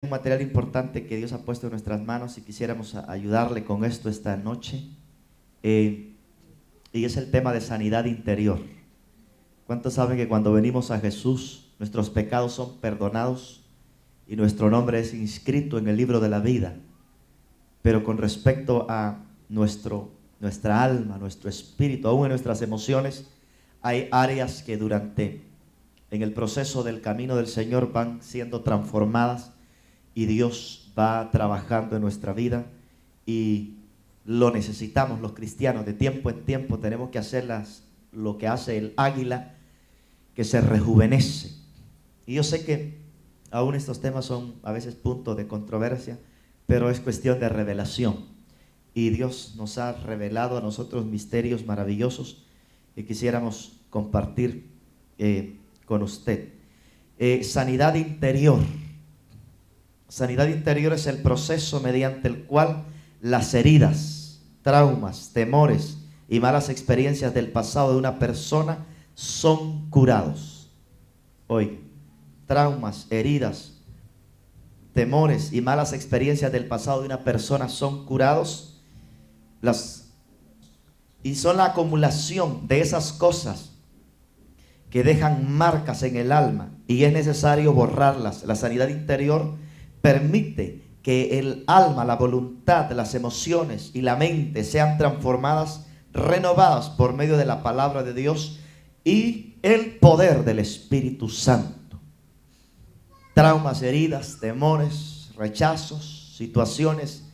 Un material importante que Dios ha puesto en nuestras manos y quisiéramos ayudarle con esto esta noche, y es el tema de sanidad interior. ¿Cuántos saben que cuando venimos a Jesús nuestros pecados son perdonados y nuestro nombre es inscrito en el libro de la vida? Pero con respecto a nuestra alma, nuestro espíritu, aún en nuestras emociones, hay áreas que en el proceso del camino del Señor van siendo transformadas, y Dios va trabajando en nuestra vida, y lo necesitamos los cristianos. De tiempo en tiempo tenemos que hacer lo que hace el águila, que se rejuvenece. Y yo sé que aún estos temas son a veces punto de controversia, pero es cuestión de revelación, y Dios nos ha revelado a nosotros misterios maravillosos que quisiéramos compartir con usted. Sanidad interior. Sanidad interior es el proceso mediante el cual las heridas, traumas, temores y malas experiencias del pasado de una persona son curados. Hoy, traumas, heridas, temores y malas experiencias del pasado de una persona son curados, y son la acumulación de esas cosas que dejan marcas en el alma, y es necesario borrarlas. La sanidad interior permite que el alma, la voluntad, las emociones y la mente sean transformadas, renovadas por medio de la palabra de Dios y el poder del Espíritu Santo. Traumas, heridas, temores, rechazos, situaciones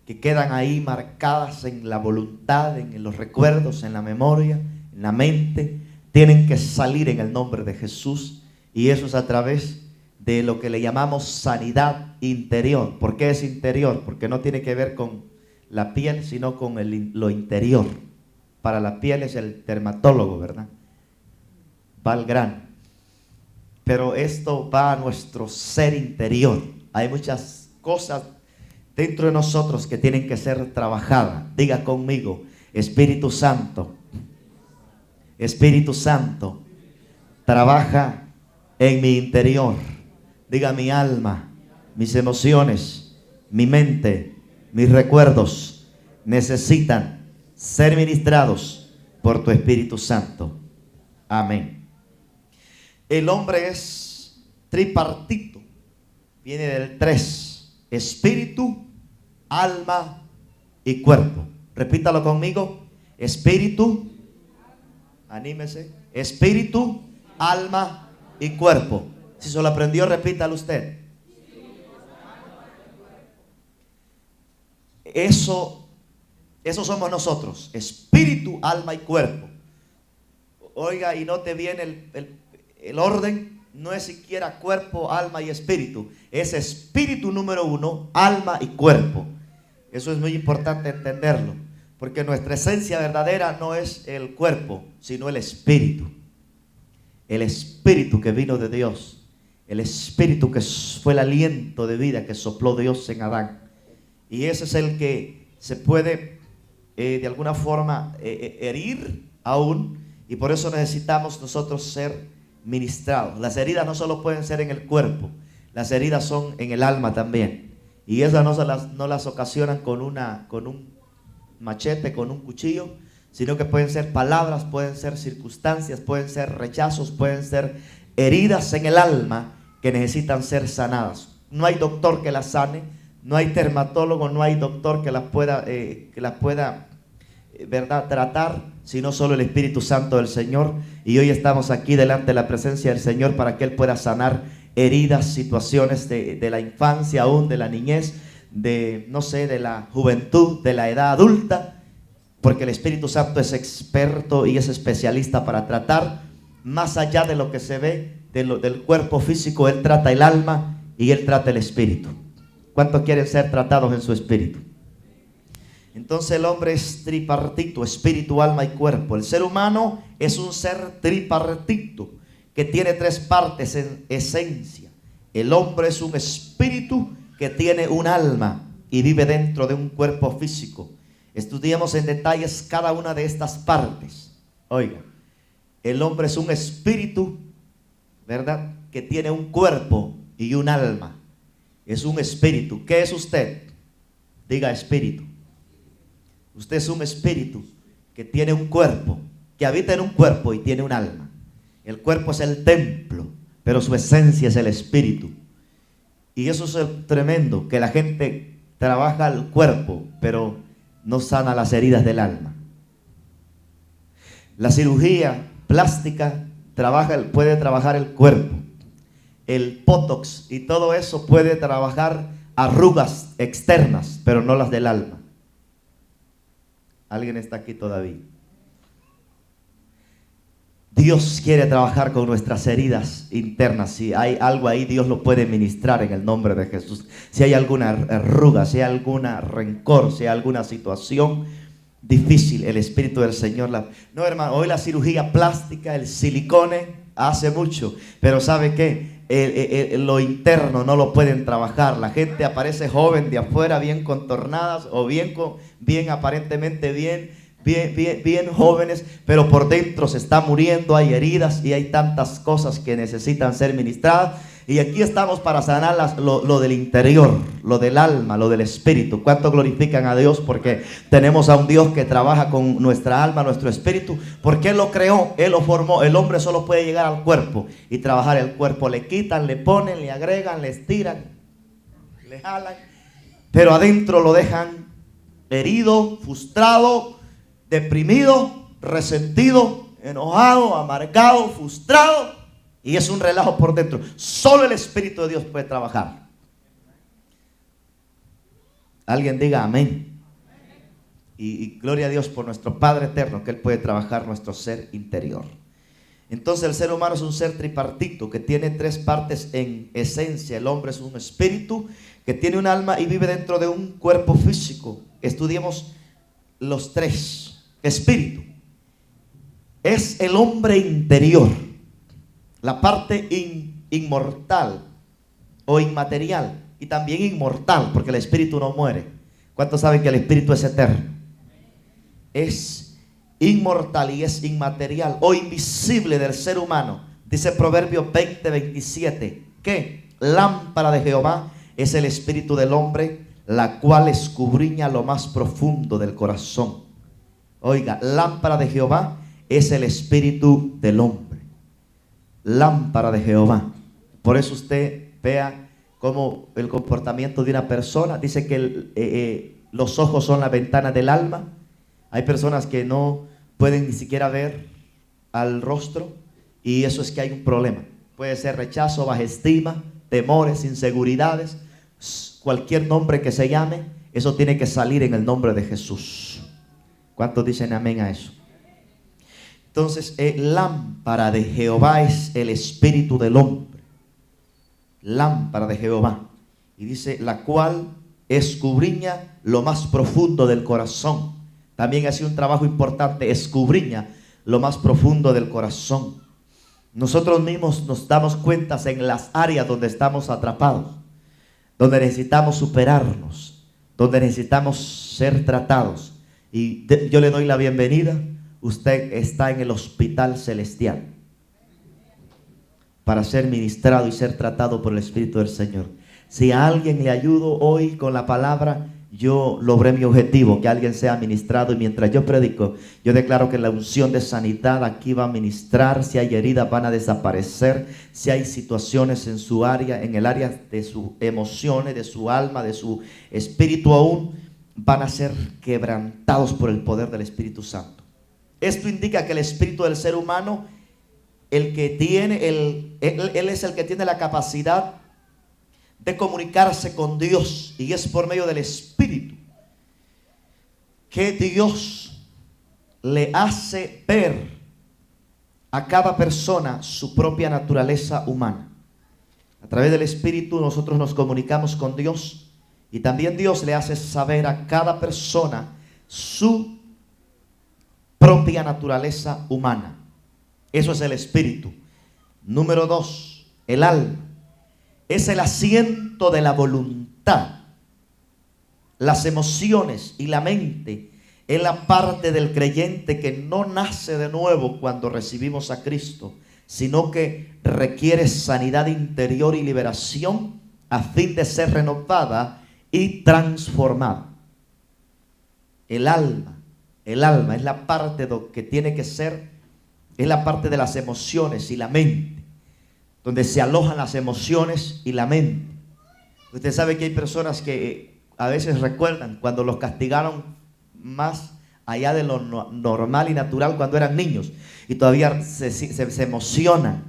que quedan ahí marcadas en la voluntad, en los recuerdos, en la memoria, en la mente, tienen que salir en el nombre de Jesús, y eso es a través de lo que le llamamos sanidad interior. ¿Por qué es interior? Porque no tiene que ver con la piel, sino con lo interior. Para la piel es el dermatólogo, ¿verdad? Va al grano. Pero esto va a nuestro ser interior. Hay muchas cosas dentro de nosotros que tienen que ser trabajadas. Diga conmigo: Espíritu Santo, Espíritu Santo, trabaja en mi interior. Diga: mi alma, mis emociones, mi mente, mis recuerdos necesitan ser ministrados por tu Espíritu Santo. Amén. El hombre es tripartito. Viene del 3: espíritu, alma y cuerpo. Repítalo conmigo: espíritu, anímese, espíritu, alma y cuerpo. Si se lo aprendió, repítalo usted. Eso somos nosotros: espíritu, alma y cuerpo. Oiga, y note bien el orden. No es siquiera cuerpo, alma y espíritu. Es espíritu número 1, alma y cuerpo. Eso es muy importante entenderlo, porque nuestra esencia verdadera no es el cuerpo, sino el espíritu. El espíritu que vino de Dios. El espíritu que fue el aliento de vida que sopló Dios en Adán. Y ese es el que se puede de alguna forma herir aún. Y por eso necesitamos nosotros ser ministrados. Las heridas no solo pueden ser en el cuerpo, las heridas son en el alma también. Y esas no las ocasionan con un machete, con un cuchillo, sino que pueden ser palabras, pueden ser circunstancias, pueden ser rechazos, pueden ser heridas en el alma que necesitan ser sanadas. No hay doctor que las sane, no hay dermatólogo, no hay doctor que las pueda ¿verdad?, tratar, sino solo el Espíritu Santo del Señor. Y hoy estamos aquí delante de la presencia del Señor para que Él pueda sanar heridas, situaciones de la infancia, aún de la niñez, de la juventud, de la edad adulta, porque el Espíritu Santo es experto y es especialista para tratar más allá de lo que se ve del cuerpo físico. Él trata el alma y Él trata el espíritu. ¿Cuántos quieren ser tratados en su espíritu? Entonces el hombre es tripartito: espíritu, alma y cuerpo. El ser humano es un ser tripartito que tiene 3 partes en esencia. El hombre es un espíritu que tiene un alma y vive dentro de un cuerpo físico. Estudiemos en detalles cada una de estas partes. Oiga, el hombre es un espíritu, ¿verdad?, que tiene un cuerpo y un alma. es un espíritu. ¿Qué es usted? Diga espíritu. Usted es un espíritu que tiene un cuerpo, que habita en un cuerpo y tiene un alma. El cuerpo es el templo, pero su esencia es el espíritu. Y eso es tremendo, que la gente trabaja el cuerpo, pero no sana las heridas del alma. La cirugía plástica puede trabajar el cuerpo. El botox y todo eso puede trabajar arrugas externas, pero no las del alma. ¿Alguien está aquí todavía? Dios quiere trabajar con nuestras heridas internas. Si hay algo ahí, Dios lo puede ministrar en el nombre de Jesús. Si hay alguna arruga, si hay alguna rencor, si hay alguna situación difícil, el Espíritu del Señor no, hermano, hoy la cirugía plástica, el silicone hace mucho, pero ¿sabe qué? Lo interno no lo pueden trabajar. La gente aparece joven de afuera, bien contornadas o bien aparentemente bien jóvenes, pero por dentro se está muriendo, hay heridas y hay tantas cosas que necesitan ser ministradas. Y aquí estamos para sanar lo del interior, lo del alma, lo del espíritu. ¿Cuánto glorifican a Dios? Porque tenemos a un Dios que trabaja con nuestra alma, nuestro espíritu, porque Él lo creó, Él lo formó. El hombre solo puede llegar al cuerpo y trabajar el cuerpo. Le quitan, le ponen, le agregan, le estiran, le jalan, pero adentro lo dejan herido, frustrado, deprimido, resentido, enojado, amargado, frustrado. Y es un relajo por dentro. Solo el Espíritu de Dios puede trabajar. Alguien diga amén. Y gloria a Dios por nuestro Padre eterno, que Él puede trabajar nuestro ser interior. Entonces el ser humano es un ser tripartito, que tiene tres partes en esencia. El hombre es un espíritu que tiene un alma y vive dentro de un cuerpo físico. Estudiemos los tres. Espíritu es el hombre interior, la parte inmortal o inmaterial, y también inmortal, porque el espíritu no muere. ¿Cuántos saben que el espíritu es eterno? Es inmortal y es inmaterial o invisible del ser humano. Dice Proverbios 20:27 que lámpara de Jehová es el espíritu del hombre, la cual escudriña lo más profundo del corazón. Oiga, lámpara de Jehová es el espíritu del hombre. Lámpara de Jehová. Por eso usted vea cómo el comportamiento de una persona, dice que los ojos son la ventana del alma. Hay personas que no pueden ni siquiera ver al rostro, y eso es que hay un problema. Puede ser rechazo, baja estima, temores, inseguridades, cualquier nombre que se llame, eso tiene que salir en el nombre de Jesús. ¿Cuántos dicen amén a eso? Entonces, lámpara de Jehová es el espíritu del hombre. Lámpara de Jehová. Y dice, la cual escudriña lo más profundo del corazón. También hace un trabajo importante, escudriña lo más profundo del corazón. Nosotros mismos nos damos cuenta en las áreas donde estamos atrapados, donde necesitamos superarnos, donde necesitamos ser tratados. Y yo le doy la bienvenida. Usted está en el hospital celestial para ser ministrado y ser tratado por el Espíritu del Señor. Si a alguien le ayudo hoy con la palabra, yo logré mi objetivo, que alguien sea ministrado. Y mientras yo predico, yo declaro que la unción de sanidad aquí va a ministrar. Si hay heridas, van a desaparecer. Si hay situaciones en su área, en el área de sus emociones, de su alma, de su espíritu aún, van a ser quebrantados por el poder del Espíritu Santo. Esto indica que el espíritu del ser humano, él es el que tiene la capacidad de comunicarse con Dios, y es por medio del espíritu que Dios le hace ver a cada persona su propia naturaleza humana. A través del espíritu nosotros nos comunicamos con Dios, y también Dios le hace saber a cada persona su propia naturaleza humana. Eso es el espíritu. Número 2, el alma. Es el asiento de la voluntad. Las emociones y la mente es la parte del creyente que no nace de nuevo cuando recibimos a Cristo, sino que requiere sanidad interior y liberación a fin de ser renovada y transformada. El alma es la parte que tiene que ser, es la parte de las emociones y la mente, donde se alojan las emociones y la mente. Usted sabe que hay personas que a veces recuerdan cuando los castigaron más allá de lo normal y natural cuando eran niños, y todavía se emocionan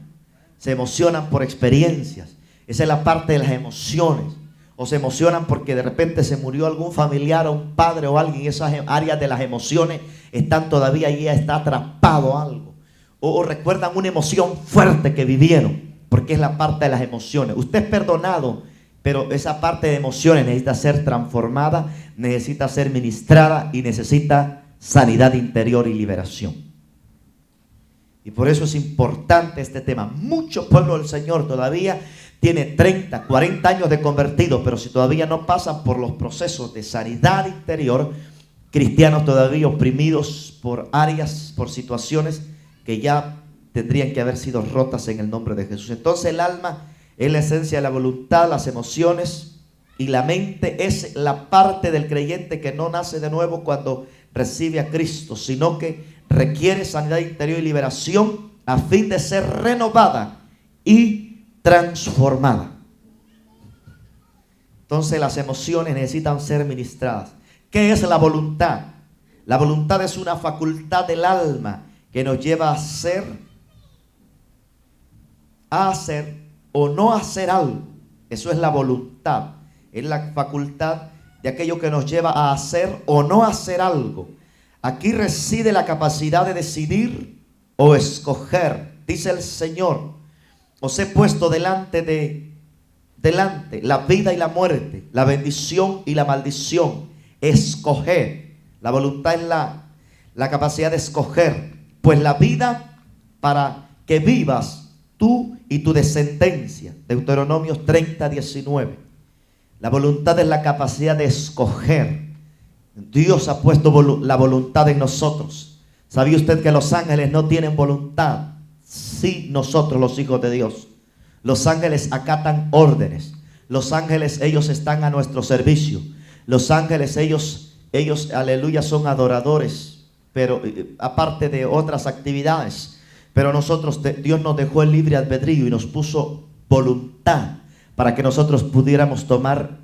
por experiencias. Esa es la parte de las emociones. O se emocionan porque de repente se murió algún familiar o un padre o alguien, y esas áreas de las emociones están todavía ahí, está atrapado algo. O recuerdan una emoción fuerte que vivieron, porque es la parte de las emociones. Usted es perdonado, pero esa parte de emociones necesita ser transformada, necesita ser ministrada y necesita sanidad interior y liberación. Y por eso es importante este tema. Mucho pueblo del Señor todavía tiene 30, 40 años de convertido, pero si todavía no pasan por los procesos de sanidad interior, cristianos todavía oprimidos por áreas, por situaciones que ya tendrían que haber sido rotas en el nombre de Jesús. Entonces el alma es la esencia de la voluntad, las emociones, y la mente es la parte del creyente que no nace de nuevo cuando recibe a Cristo, sino que requiere sanidad interior y liberación a fin de ser renovada y transformada. Entonces las emociones necesitan ser ministradas. ¿Qué es la voluntad? La voluntad es una facultad del alma que nos lleva a hacer o no hacer algo. Eso es la voluntad. Es la facultad de aquello que nos lleva a hacer o no hacer algo. Aquí reside la capacidad de decidir o escoger. Dice el Señor: os he puesto delante la vida y la muerte, la bendición y la maldición. Escoger. La voluntad es la capacidad de escoger. Pues la vida para que vivas tú y tu descendencia. Deuteronomios 30:19. La voluntad es la capacidad de escoger. Dios ha puesto la voluntad en nosotros. ¿Sabía usted que los ángeles no tienen voluntad? Sí, nosotros los hijos de Dios. Los ángeles acatan órdenes. Los ángeles, ellos están a nuestro servicio. Los ángeles, ellos, aleluya, son adoradores, pero aparte de otras actividades. Pero nosotros, Dios nos dejó el libre albedrío y nos puso voluntad para que nosotros pudiéramos tomar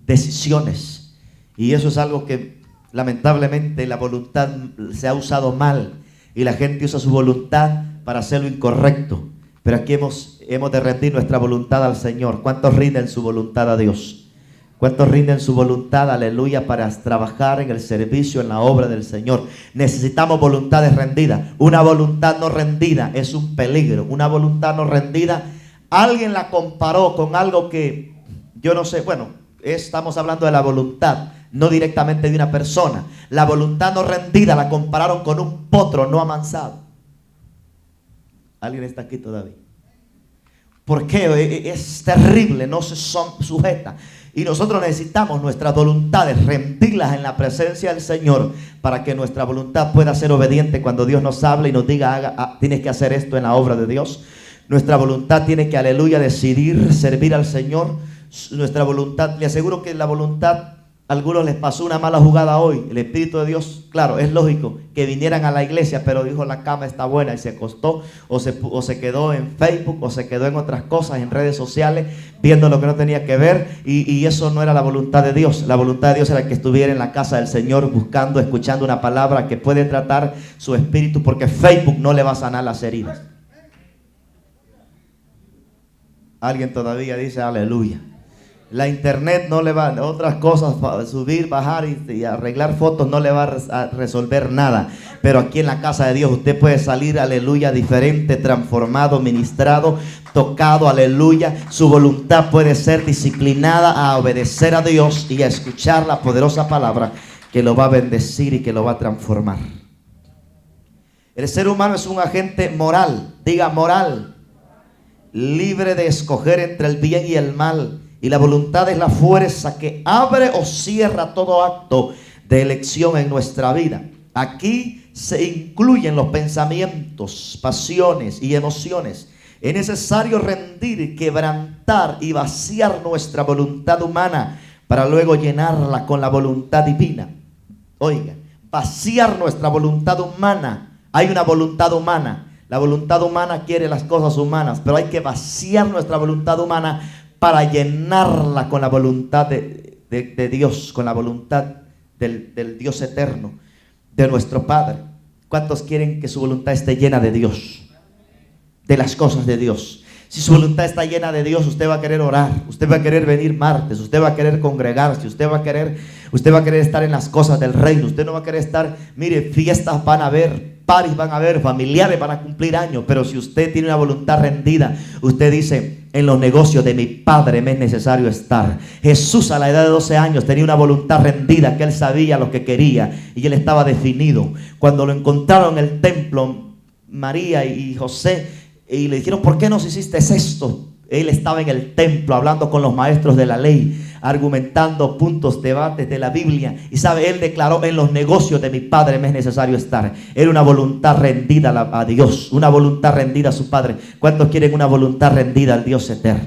decisiones. Y eso es algo que lamentablemente la voluntad se ha usado mal, y la gente usa su voluntad para hacer lo incorrecto. Pero aquí hemos de rendir nuestra voluntad al Señor. ¿Cuántos rinden su voluntad a Dios? ¿Cuántos rinden su voluntad, aleluya, para trabajar en el servicio, en la obra del Señor? Necesitamos voluntades rendidas. Una voluntad no rendida es un peligro. Una voluntad no rendida, alguien la comparó con algo que, yo no sé, bueno, estamos hablando de la voluntad, no directamente de una persona. La voluntad no rendida la compararon con un potro no amansado. ¿Alguien está aquí todavía? ¿Por qué? Es terrible, no se sujeta. Y nosotros necesitamos nuestras voluntades rendirlas en la presencia del Señor, para que nuestra voluntad pueda ser obediente cuando Dios nos habla y nos diga: tienes que hacer esto en la obra de Dios. Nuestra voluntad tiene que, aleluya, decidir servir al Señor. Nuestra voluntad, le aseguro que la voluntad, a algunos les pasó una mala jugada hoy. El Espíritu de Dios, claro, es lógico que vinieran a la iglesia, pero dijo: la cama está buena, y se acostó, o se quedó en Facebook, o se quedó en otras cosas, en redes sociales, viendo lo que no tenía que ver, y eso no era la voluntad de Dios. La voluntad de Dios era que estuviera en la casa del Señor, buscando, escuchando una palabra que puede tratar su espíritu, porque Facebook no le va a sanar las heridas. Alguien todavía dice aleluya. La internet no le va, otras cosas, subir, bajar y arreglar fotos no le va a resolver nada. Pero aquí en la casa de Dios usted puede salir, aleluya, diferente, transformado, ministrado, tocado, aleluya. Su voluntad puede ser disciplinada a obedecer a Dios y a escuchar la poderosa palabra que lo va a bendecir y que lo va a transformar. El ser humano es un agente moral, diga moral, libre de escoger entre el bien y el mal. Y la voluntad es la fuerza que abre o cierra todo acto de elección en nuestra vida. Aquí se incluyen los pensamientos, pasiones y emociones. Es necesario rendir, quebrantar y vaciar nuestra voluntad humana para luego llenarla con la voluntad divina. Oiga, vaciar nuestra voluntad humana. Hay una voluntad humana. La voluntad humana quiere las cosas humanas, pero hay que vaciar nuestra voluntad humana para llenarla con la voluntad de Dios, con la voluntad del Dios eterno, de nuestro Padre. ¿Cuántos quieren que su voluntad esté llena de Dios? De las cosas de Dios. Si su voluntad está llena de Dios, usted va a querer orar, usted va a querer venir martes, usted va a querer congregarse, usted va a querer estar en las cosas del reino. Usted no va a querer estar, mire, fiestas van a haber, paris van a haber, familiares van a cumplir años. Pero si usted tiene una voluntad rendida, usted dice: en los negocios de mi Padre me es necesario estar. Jesús a la edad de 12 años tenía una voluntad rendida, que él sabía lo que quería y él estaba definido. Cuando lo encontraron en el templo, María y José, y le dijeron: ¿por qué nos hiciste esto? Él estaba en el templo hablando con los maestros de la ley, argumentando puntos, debates de la Biblia. Y sabe, él declaró: en los negocios de mi Padre me es necesario estar. Era una voluntad rendida a Dios, una voluntad rendida a su Padre. ¿Cuántos quieren una voluntad rendida al Dios eterno?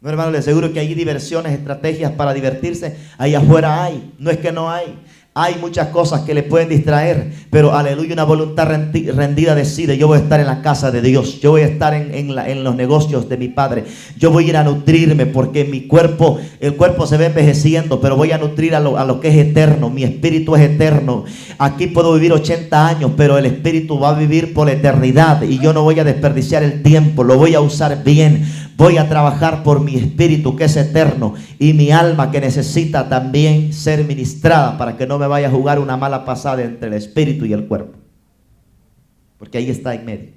No, hermano, les aseguro que hay diversiones, estrategias para divertirse. Ahí afuera hay, no es que no hay. Hay muchas cosas que le pueden distraer, pero aleluya, una voluntad rendida decide: yo voy a estar en la casa de Dios, yo voy a estar en los negocios de mi Padre, yo voy a ir a nutrirme, porque mi cuerpo, el cuerpo se va envejeciendo, pero voy a nutrir a lo que es eterno. Mi espíritu es eterno. Aquí puedo vivir 80 años, pero el espíritu va a vivir por la eternidad, y yo no voy a desperdiciar el tiempo, lo voy a usar bien. Voy a trabajar por mi espíritu, que es eterno, y mi alma, que necesita también ser ministrada, para que no me vaya a jugar una mala pasada entre el espíritu y el cuerpo, porque ahí está en medio,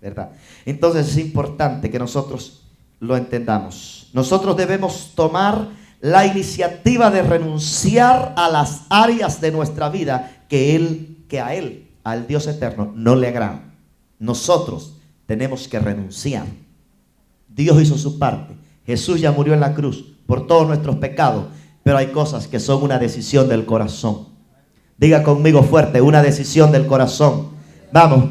¿verdad? Entonces es importante que nosotros lo entendamos. Nosotros debemos tomar la iniciativa de renunciar a las áreas de nuestra vida que a Él, al Dios eterno, no le agradan. Nosotros tenemos que renunciar. Dios hizo su parte. Jesús ya murió en la cruz por todos nuestros pecados, pero hay cosas que son una decisión del corazón. Diga conmigo fuerte: una decisión del corazón. Vamos,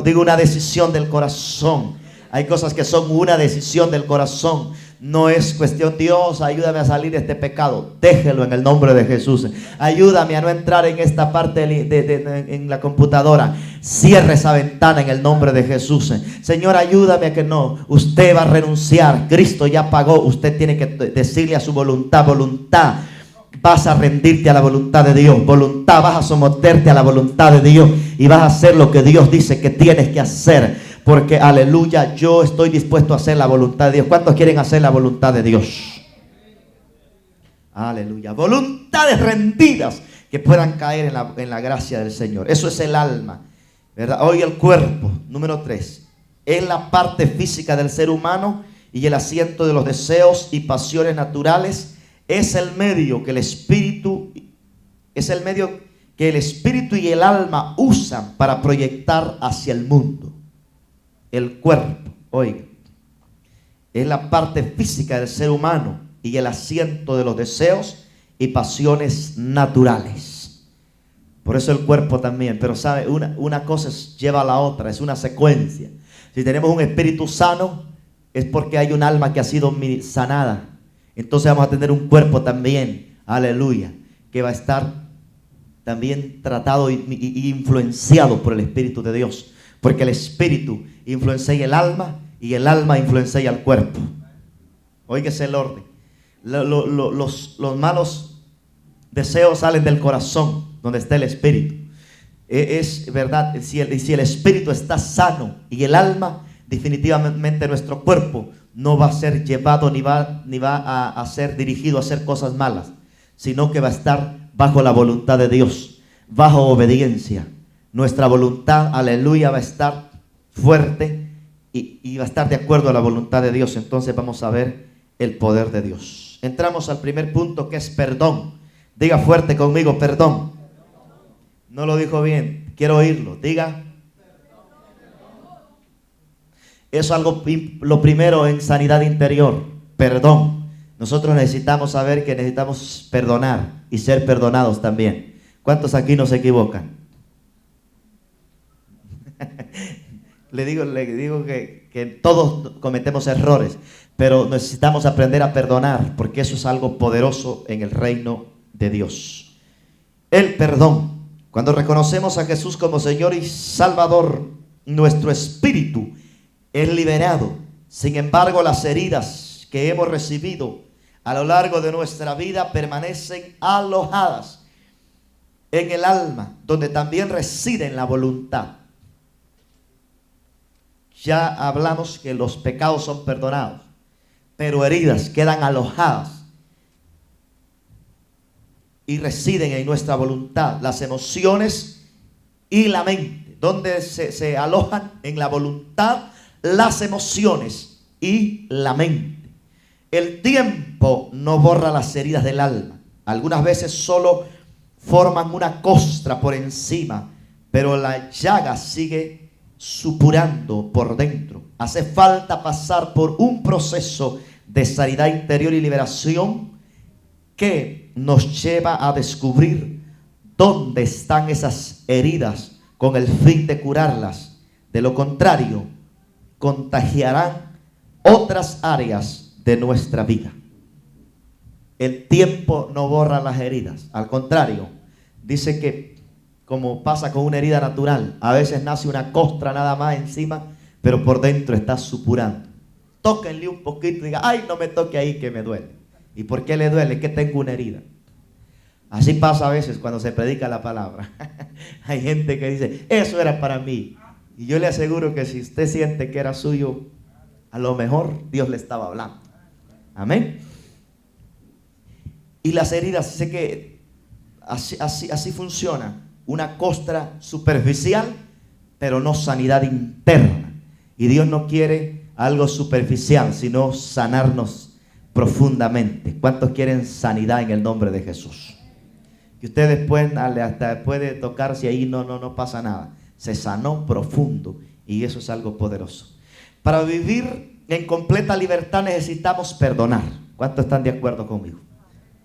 digo, una decisión del corazón. Hay cosas que son una decisión del corazón. No es cuestión: Dios, ayúdame a salir de este pecado. Déjelo en el nombre de Jesús. Ayúdame a no entrar en esta parte en la computadora. Cierre esa ventana en el nombre de Jesús. Señor, ayúdame a que no. Usted va a renunciar. Cristo ya pagó. Usted tiene que decirle a su voluntad: voluntad, vas a rendirte a la voluntad de Dios. Voluntad, vas a someterte a la voluntad de Dios, y vas a hacer lo que Dios dice que tienes que hacer. Porque, aleluya, yo estoy dispuesto a hacer la voluntad de Dios. ¿Cuántos quieren hacer la voluntad de Dios? Aleluya. Voluntades rendidas que puedan caer en la gracia del Señor. Eso es el alma, ¿verdad? Hoy el cuerpo, número 3, es la parte física del ser humano y el asiento de los deseos y pasiones naturales. Es el medio que el espíritu y el alma usan para proyectar hacia el mundo. El cuerpo, oiga, es la parte física del ser humano y el asiento de los deseos y pasiones naturales. Por eso el cuerpo también. Pero sabe, una cosa lleva a la otra, es una secuencia. Si tenemos un espíritu sano, es porque hay un alma que ha sido sanada. Entonces vamos a tener un cuerpo también, aleluya, que va a estar también tratado y influenciado por el Espíritu de Dios. Porque el espíritu influencia el alma y el alma influencia al cuerpo. Óigase el orden. Los malos deseos salen del corazón, donde está el espíritu. Es verdad, si el espíritu está sano y el alma, definitivamente nuestro cuerpo no va a ser llevado ni va a ser dirigido a hacer cosas malas, sino que va a estar bajo la voluntad de Dios, bajo obediencia. Nuestra voluntad, aleluya, va a estar fuerte y va a estar de acuerdo a la voluntad de Dios. Entonces vamos a ver el poder de Dios. Entramos al primer punto, que es perdón. Diga fuerte conmigo: perdón. No lo dijo bien, quiero oírlo. Diga. Eso es lo primero en sanidad interior, perdón. Nosotros necesitamos saber que necesitamos perdonar y ser perdonados también. ¿Cuántos aquí no se equivocan? le digo que todos cometemos errores, pero necesitamos aprender a perdonar, porque eso es algo poderoso en el reino de Dios. El perdón. Cuando reconocemos a Jesús como Señor y Salvador, nuestro espíritu es liberado. Sin embargo, las heridas que hemos recibido a lo largo de nuestra vida permanecen alojadas en el alma, donde también reside en la voluntad. Ya hablamos que los pecados son perdonados, pero heridas quedan alojadas y residen en nuestra voluntad, las emociones y la mente, donde se alojan en la voluntad, las emociones y la mente. El tiempo no borra las heridas del alma. Algunas veces solo forman una costra por encima, pero la llaga sigue supurando por dentro. Hace falta pasar por un proceso de sanidad interior y liberación que nos lleva a descubrir dónde están esas heridas con el fin de curarlas. De lo contrario, contagiarán otras áreas de nuestra vida. El tiempo no borra las heridas. Al contrario, dice que como pasa con una herida natural, a veces nace una costra nada más encima, pero por dentro está supurando. Tóquenle un poquito y diga, ay, no me toque ahí que me duele. ¿Y por qué le duele? Que tengo una herida. Así pasa a veces cuando se predica la palabra. Hay gente que dice, eso era para mí. Y yo le aseguro que si usted siente que era suyo, a lo mejor Dios le estaba hablando. Amén. Y las heridas, sé que así funciona. Una costra superficial, pero no sanidad interna. Y Dios no quiere algo superficial, sino sanarnos profundamente. ¿Cuántos quieren sanidad en el nombre de Jesús? Que usted después, hasta puede tocarse ahí, no pasa nada. Se sanó profundo y eso es algo poderoso. Para vivir en completa libertad necesitamos perdonar. ¿Cuántos están de acuerdo conmigo?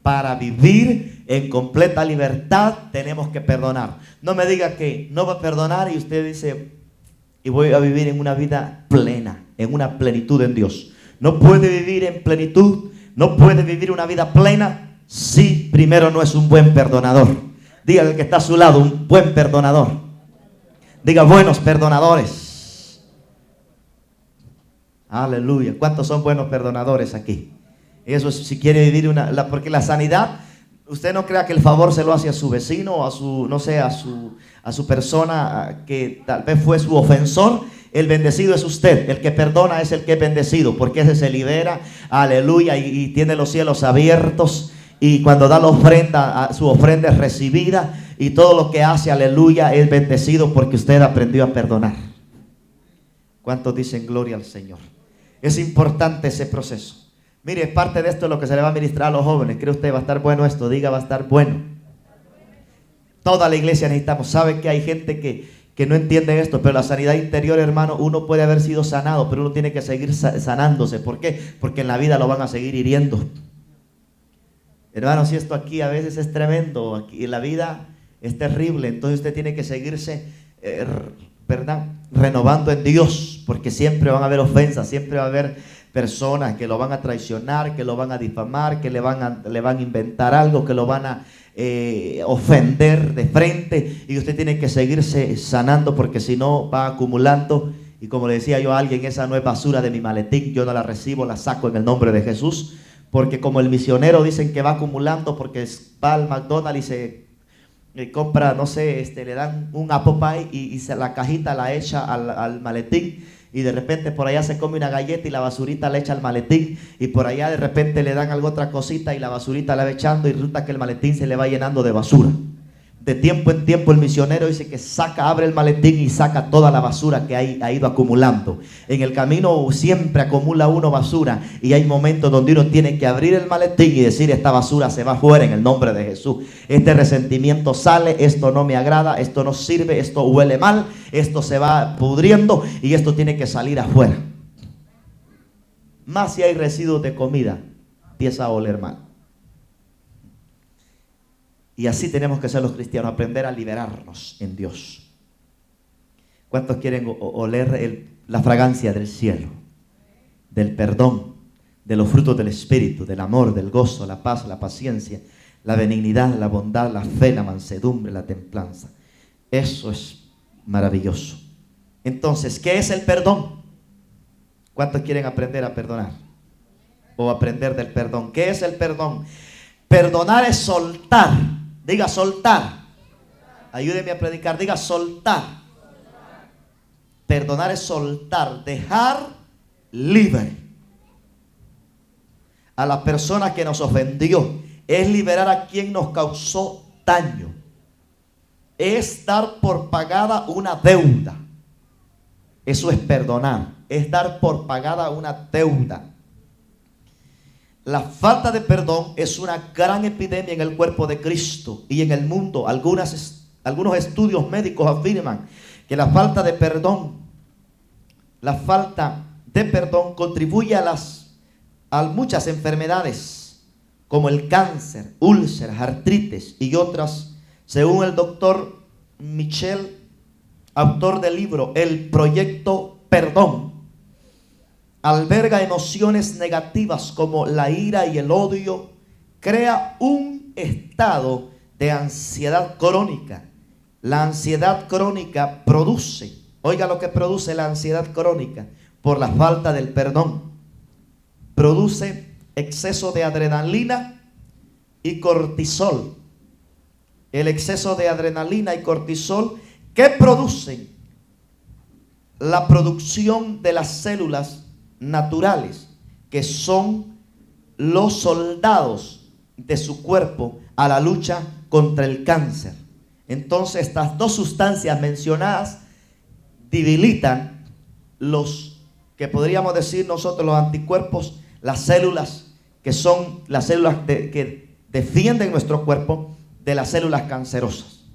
Para vivir en completa libertad tenemos que perdonar. No me diga que no va a perdonar y usted dice, y voy a vivir en una vida plena, en una plenitud en Dios. No puede vivir en plenitud, no puede vivir una vida plena si primero no es un buen perdonador. Diga al que está a su lado, un buen perdonador. Diga, buenos perdonadores. Aleluya. ¿Cuántos son buenos perdonadores aquí? Eso es, si quiere vivir porque la sanidad, usted no crea que el favor se lo hace a su vecino o a su, no sé, a su persona que tal vez fue su ofensor. El bendecido es usted, el que perdona es el que es bendecido, porque ese se libera, aleluya, y tiene los cielos abiertos, y cuando da la ofrenda, su ofrenda es recibida, y todo lo que hace, aleluya, es bendecido porque usted aprendió a perdonar. ¿Cuántos dicen gloria al Señor? Es importante ese proceso. Mire, parte de esto es lo que se le va a ministrar a los jóvenes. ¿Cree usted va a estar bueno esto? Diga, va a estar bueno. Toda la iglesia necesitamos. ¿Sabe que hay gente que no entiende esto? Pero la sanidad interior, hermano, uno puede haber sido sanado, pero uno tiene que seguir sanándose. ¿Por qué? Porque en la vida lo van a seguir hiriendo. Hermano, si esto aquí a veces es tremendo, aquí en la vida es terrible, entonces usted tiene que seguirse, ¿verdad?, renovando en Dios, porque siempre van a haber ofensas, siempre va a haber personas que lo van a traicionar, que lo van a difamar, que le van a inventar algo, que lo van a ofender de frente, y usted tiene que seguirse sanando, porque si no va acumulando. Y como le decía yo a alguien, esa no es basura de mi maletín, yo no la recibo, la saco en el nombre de Jesús, porque como el misionero dicen que va acumulando, porque va al McDonald's y se compra, no sé, le dan un apple pie y la cajita la echa al maletín, y de repente por allá se come una galleta y la basurita la echa al maletín, y por allá de repente le dan algo, otra cosita, y la basurita la va echando, y resulta que el maletín se le va llenando de basura. De tiempo en tiempo el misionero dice que abre el maletín y saca toda la basura que ha ido acumulando. En el camino siempre acumula uno basura, y hay momentos donde uno tiene que abrir el maletín y decir, esta basura se va fuera en el nombre de Jesús. Este resentimiento sale, esto no me agrada, esto no sirve, esto huele mal, esto se va pudriendo y esto tiene que salir afuera. Más si hay residuos de comida, empieza a oler mal. Y así tenemos que ser los cristianos, aprender a liberarnos en Dios. ¿Cuántos quieren oler la fragancia del cielo, del perdón, de los frutos del Espíritu, del amor, del gozo, la paz, la paciencia, la benignidad, la bondad, la fe, la mansedumbre, la templanza? Eso es maravilloso. Entonces, ¿qué es el perdón? ¿Cuántos quieren aprender a perdonar? O aprender del perdón. ¿Qué es el perdón? Perdonar es soltar. Diga soltar. Ayúdeme a predicar. Diga soltar. Perdonar es soltar, dejar libre a la persona que nos ofendió. Es liberar a quien nos causó daño. Es dar por pagada una deuda. Eso es perdonar. Es dar por pagada una deuda. La falta de perdón es una gran epidemia en el cuerpo de Cristo y en el mundo. Algunos estudios médicos afirman que la falta de perdón contribuye a muchas enfermedades como el cáncer, úlceras, artritis y otras, según el doctor Michel, autor del libro El Proyecto Perdón. Alberga emociones negativas como la ira y el odio, crea un estado de ansiedad crónica. La ansiedad crónica produce, oiga lo que produce la ansiedad crónica por la falta del perdón. Produce exceso de adrenalina y cortisol. El exceso de adrenalina y cortisol, ¿qué producen? La producción de las células naturales, que son los soldados de su cuerpo a la lucha contra el cáncer. Entonces estas dos sustancias mencionadas debilitan los que podríamos decir nosotros los anticuerpos, las células que son las células que defienden nuestro cuerpo de las células cancerosas.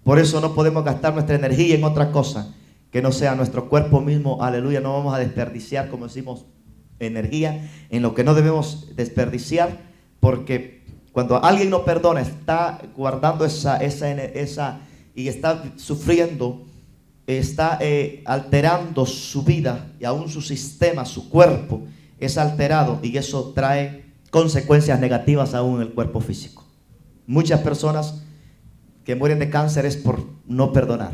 Por eso no podemos gastar nuestra energía en otra cosa que no sea nuestro cuerpo mismo. Aleluya, no vamos a desperdiciar, como decimos, energía en lo que no debemos desperdiciar, porque cuando alguien no perdona, está guardando esa y está sufriendo, está alterando su vida y aún su sistema, su cuerpo es alterado, y eso trae consecuencias negativas aún en el cuerpo físico. Muchas personas que mueren de cáncer es por no perdonar,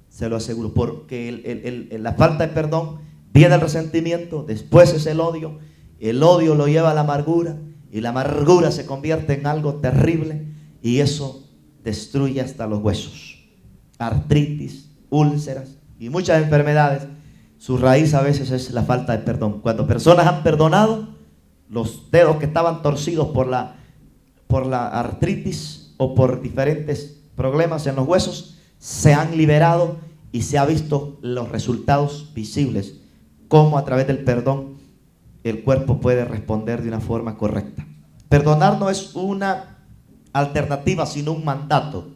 se lo aseguro, porque la falta de perdón viene el resentimiento, después es el odio lo lleva a la amargura, y la amargura se convierte en algo terrible, y eso destruye hasta los huesos. Artritis, úlceras y muchas enfermedades, su raíz a veces es la falta de perdón. Cuando personas han perdonado, los dedos que estaban torcidos por la artritis o por diferentes problemas en los huesos se han liberado, y se ha visto los resultados visibles, cómo a través del perdón el cuerpo puede responder de una forma correcta. Perdonar no es una alternativa, sino un mandato.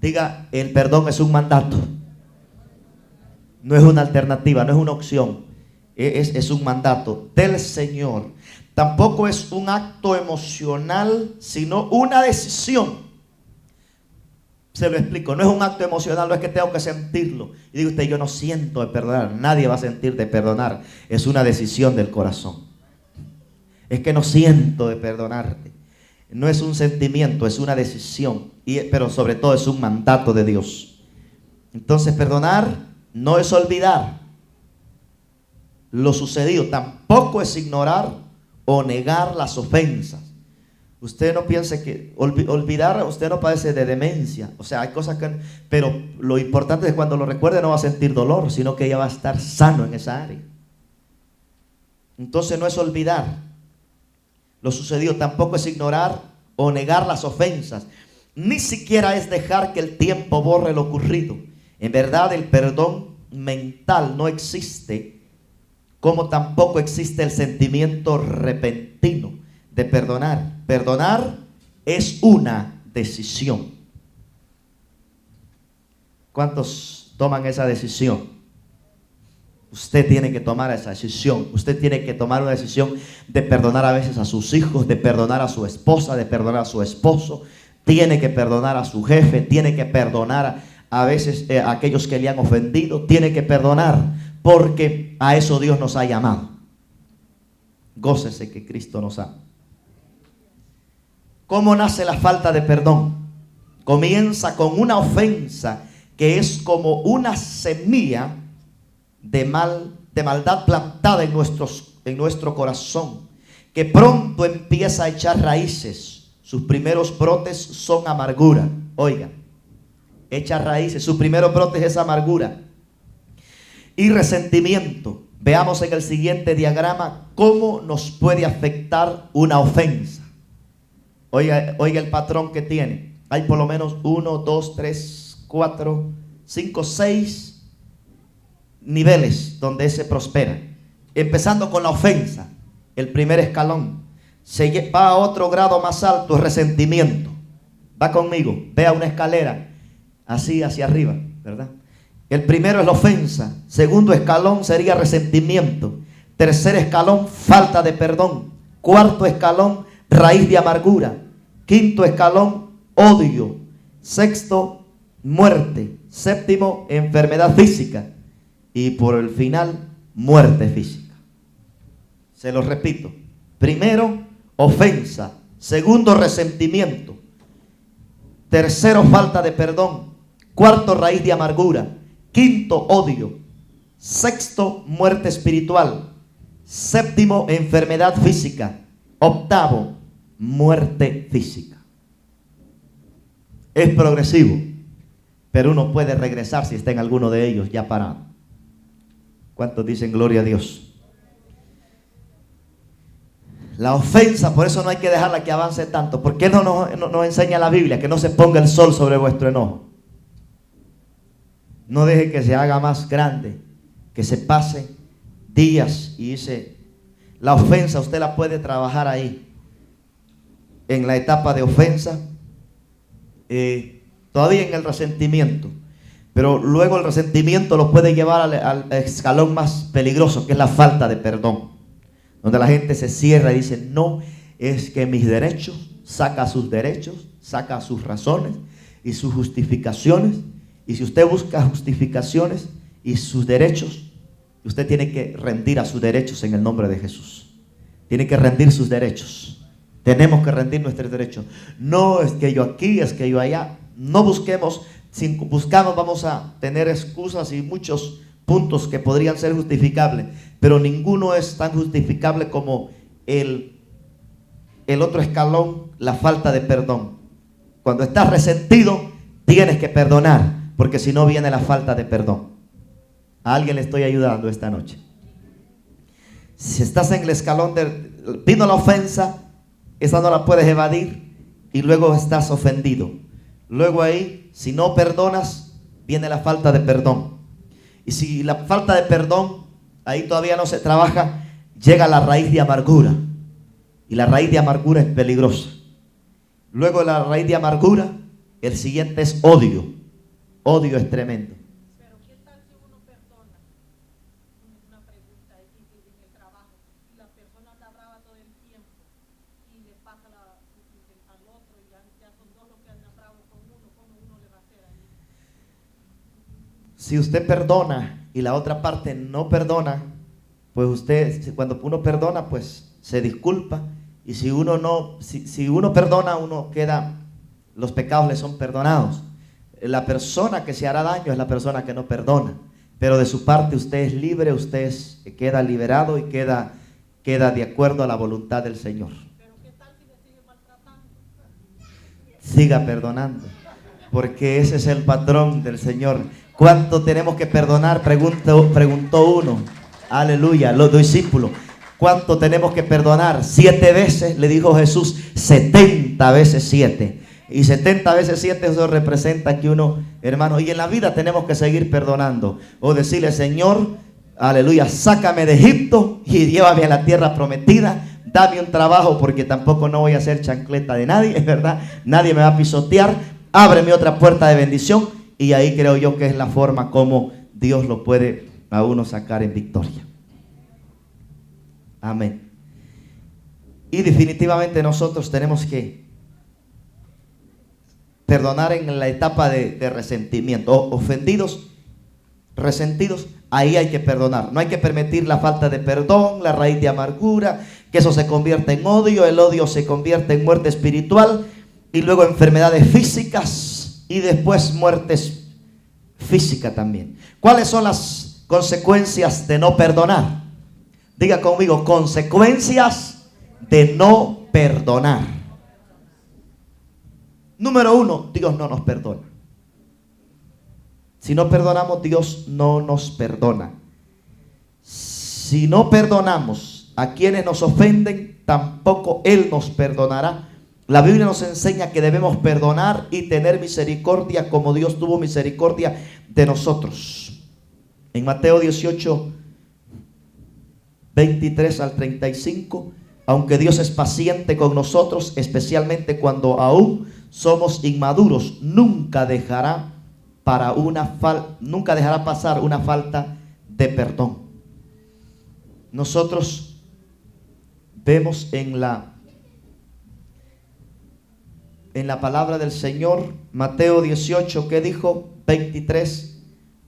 Diga, el perdón es un mandato. No es una alternativa, no es una opción. Es un mandato del Señor. Tampoco es un acto emocional, sino una decisión. Se lo explico, no es un acto emocional, no es que tengo que sentirlo. Y digo usted, yo no siento de perdonar. Nadie va a sentir de perdonar. Es una decisión del corazón. Es que no siento de perdonarte. No es un sentimiento, es una decisión. Pero sobre todo es un mandato de Dios. Entonces perdonar no es olvidar lo sucedido. Tampoco es ignorar o negar las ofensas. Usted no piense que olvidar, usted no padece de demencia. O sea, hay cosas que... Pero lo importante es que cuando lo recuerde no va a sentir dolor, sino que ya va a estar sano en esa área. Entonces no es olvidar lo sucedido, tampoco es ignorar o negar las ofensas. Ni siquiera es dejar que el tiempo borre lo ocurrido. En verdad, el perdón mental no existe, como tampoco existe el sentimiento repentino de perdonar. Perdonar es una decisión. ¿Cuántos toman esa decisión? Usted tiene que tomar esa decisión. Usted tiene que tomar una decisión de perdonar a veces a sus hijos, de perdonar a su esposa, de perdonar a su esposo. Tiene que perdonar a su jefe, tiene que perdonar a veces a aquellos que le han ofendido, tiene que perdonar, porque a eso Dios nos ha llamado. Gócese que Cristo nos ama. ¿Cómo nace la falta de perdón? Comienza con una ofensa que es como una semilla de maldad plantada en nuestro corazón, que pronto empieza a echar raíces. Sus primeros brotes son amargura. Oiga, echa raíces, sus primeros brotes es amargura y resentimiento. Veamos en el siguiente diagrama cómo nos puede afectar una ofensa. Oiga el patrón que tiene. Hay por lo menos 1, 2, 3, 4, 5, 6 niveles donde se prospera. Empezando con la ofensa, el primer escalón. Se va a otro grado más alto, resentimiento. Va conmigo, vea una escalera así hacia arriba, ¿verdad? El primero es la ofensa. Segundo escalón sería resentimiento. Tercer escalón, falta de perdón. Cuarto escalón, raíz de amargura. Quinto escalón, odio. Sexto, muerte. Séptimo, enfermedad física. Y por el final, muerte física. Se lo repito. Primero, ofensa. Segundo, resentimiento. Tercero, falta de perdón. Cuarto, raíz de amargura. Quinto, odio. Sexto, muerte espiritual. Séptimo, enfermedad física. Octavo, muerte física. Es progresivo, pero uno puede regresar si está en alguno de ellos ya parado. ¿Cuántos dicen gloria a Dios? La ofensa, por eso no hay que dejarla que avance tanto. ¿Por qué no nos enseña la Biblia que no se ponga el sol sobre vuestro enojo? No deje que se haga más grande, que se pase días. Y dice, la ofensa usted la puede trabajar ahí, en la etapa de ofensa, todavía en el resentimiento. Pero luego el resentimiento lo puede llevar al escalón más peligroso, que es la falta de perdón. Donde la gente se cierra y dice, no, es que mis derechos, saca sus derechos, saca sus razones y sus justificaciones. Y si usted busca justificaciones y sus derechos, usted tiene que rendir a sus derechos en el nombre de Jesús. Tiene que rendir sus derechos. Tenemos que rendir nuestros derechos. No es que yo aquí, es que yo allá. No busquemos. Si buscamos vamos a tener excusas y muchos puntos que podrían ser justificables. Pero ninguno es tan justificable como el otro escalón, la falta de perdón. Cuando estás resentido, tienes que perdonar. Porque si no viene la falta de perdón. A alguien le estoy ayudando esta noche. Si estás en el escalón vino la ofensa, esa no la puedes evadir y luego estás ofendido. Luego ahí, si no perdonas, viene la falta de perdón. Y si la falta de perdón, ahí todavía no se trabaja, llega la raíz de amargura. Y la raíz de amargura es peligrosa. Luego de la raíz de amargura, el siguiente es odio. Odio es tremendo. Pero ¿qué tal si uno perdona? Una pregunta en el trabajo. Si la persona anda brava todo el tiempo y le pasa al otro y ya son dos los que andan bravos con uno, ¿cómo uno le va a hacer ahí? Si usted perdona y la otra parte no perdona, pues usted, cuando uno perdona, pues se disculpa. Y si uno no, si uno perdona, uno queda, los pecados le son perdonados. La persona que se hará daño es la persona que no perdona. Pero de su parte usted es libre, usted queda liberado y queda de acuerdo a la voluntad del Señor. Pero ¿qué tal si le sigue maltratando? Siga perdonando, porque ese es el patrón del Señor. ¿Cuánto tenemos que perdonar? Preguntó uno. Aleluya, los discípulos. ¿Cuánto tenemos que perdonar? 7 veces, le dijo Jesús, 70 veces 7. Y 70 veces 7 eso representa que uno, hermano, y en la vida tenemos que seguir perdonando. O decirle, Señor, aleluya, sácame de Egipto y llévame a la tierra prometida. Dame un trabajo porque tampoco no voy a ser chancleta de nadie, es verdad. Nadie me va a pisotear. Ábreme otra puerta de bendición. Y ahí creo yo que es la forma como Dios lo puede a uno sacar en victoria. Amén. Y definitivamente nosotros tenemos que perdonar en la etapa de resentimiento. Ofendidos, resentidos, ahí hay que perdonar. No hay que permitir la falta de perdón, la raíz de amargura, que eso se convierte en odio, el odio se convierte en muerte espiritual y luego enfermedades físicas y después muertes físicas también. ¿Cuáles son las consecuencias de no perdonar? Diga conmigo, consecuencias de no perdonar. Número 1, Dios no nos perdona. Si no perdonamos, Dios no nos perdona. Si no perdonamos a quienes nos ofenden, tampoco Él nos perdonará. La Biblia nos enseña que debemos perdonar y tener misericordia como Dios tuvo misericordia de nosotros. En Mateo 18, 23 al 35, aunque Dios es paciente con nosotros, especialmente cuando aún somos inmaduros, nunca dejará pasar una falta de perdón. Nosotros vemos en la palabra del Señor, Mateo 18, que dijo 23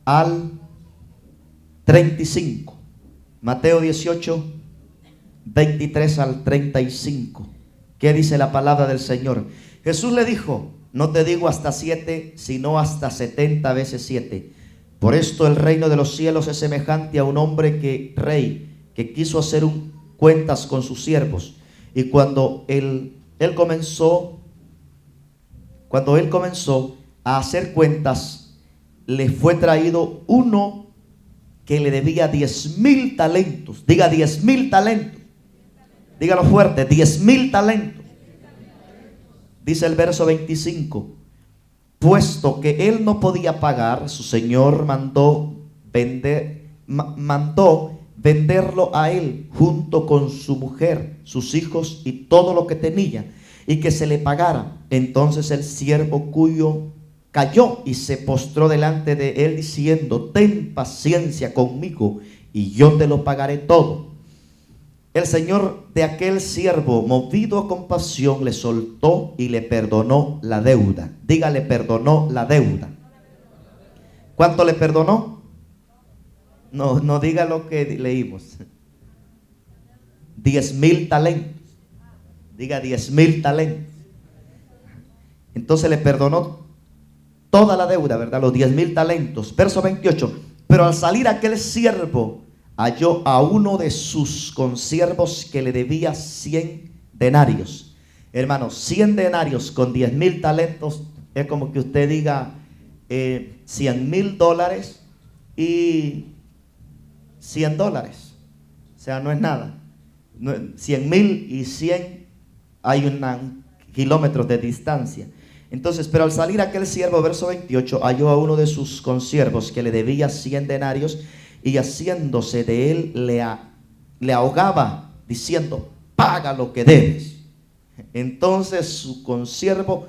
al 35. Mateo 18, 23 al 35. ¿Qué dice la palabra del Señor? Jesús le dijo: no te digo hasta 7, sino hasta 70 veces 7. Por esto el reino de los cielos es semejante a un hombre rey, que quiso hacer cuentas con sus siervos. Y cuando él comenzó a hacer cuentas, le fue traído uno que le debía 10,000 talentos. Diga 10,000 talentos. Dígalo fuerte, 10,000 talentos. Dice el verso 25: puesto que él no podía pagar, su señor mandó venderlo a él junto con su mujer, sus hijos y todo lo que tenía, y que se le pagara. Entonces el siervo cuyo cayó y se postró delante de él diciendo: ten paciencia conmigo y yo te lo pagaré todo. El señor de aquel siervo, movido a compasión, le soltó y le perdonó la deuda. Dígale, perdonó la deuda. ¿Cuánto le perdonó? No diga lo que leímos. 10,000 talentos. Diga 10,000 talentos. Entonces le perdonó toda la deuda, ¿verdad? Los 10,000 talentos. Verso 28. Pero al salir aquel siervo, halló a uno de sus consiervos que le debía 100 denarios. Hermanos, 100 denarios con 10,000 talentos es como que usted diga $100,000 y $100. O sea, no es nada. 100,000 y 100 hay un kilómetros de distancia. Entonces, pero al salir aquel siervo, verso 28, halló a uno de sus consiervos que le debía 100 denarios, y haciéndose de él le ahogaba, diciendo: paga lo que debes. Entonces su consiervo,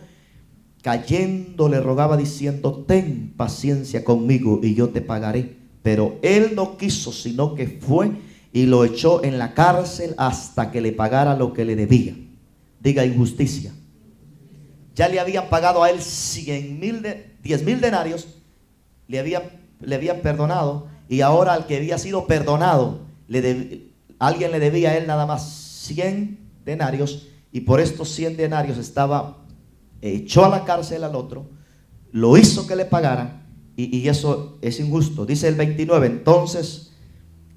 cayendo, le rogaba diciendo: ten paciencia conmigo y yo te pagaré. Pero él no quiso, sino que fue y lo echó en la cárcel hasta que le pagara lo que le debía. Diga injusticia. Ya le habían pagado a él 10,000 denarios, le habían perdonado. Y ahora al que había sido perdonado, alguien le debía a él nada más 100 denarios. Y por estos 100 denarios echó a la cárcel al otro, lo hizo que le pagara. Y eso es injusto. Dice el 29, entonces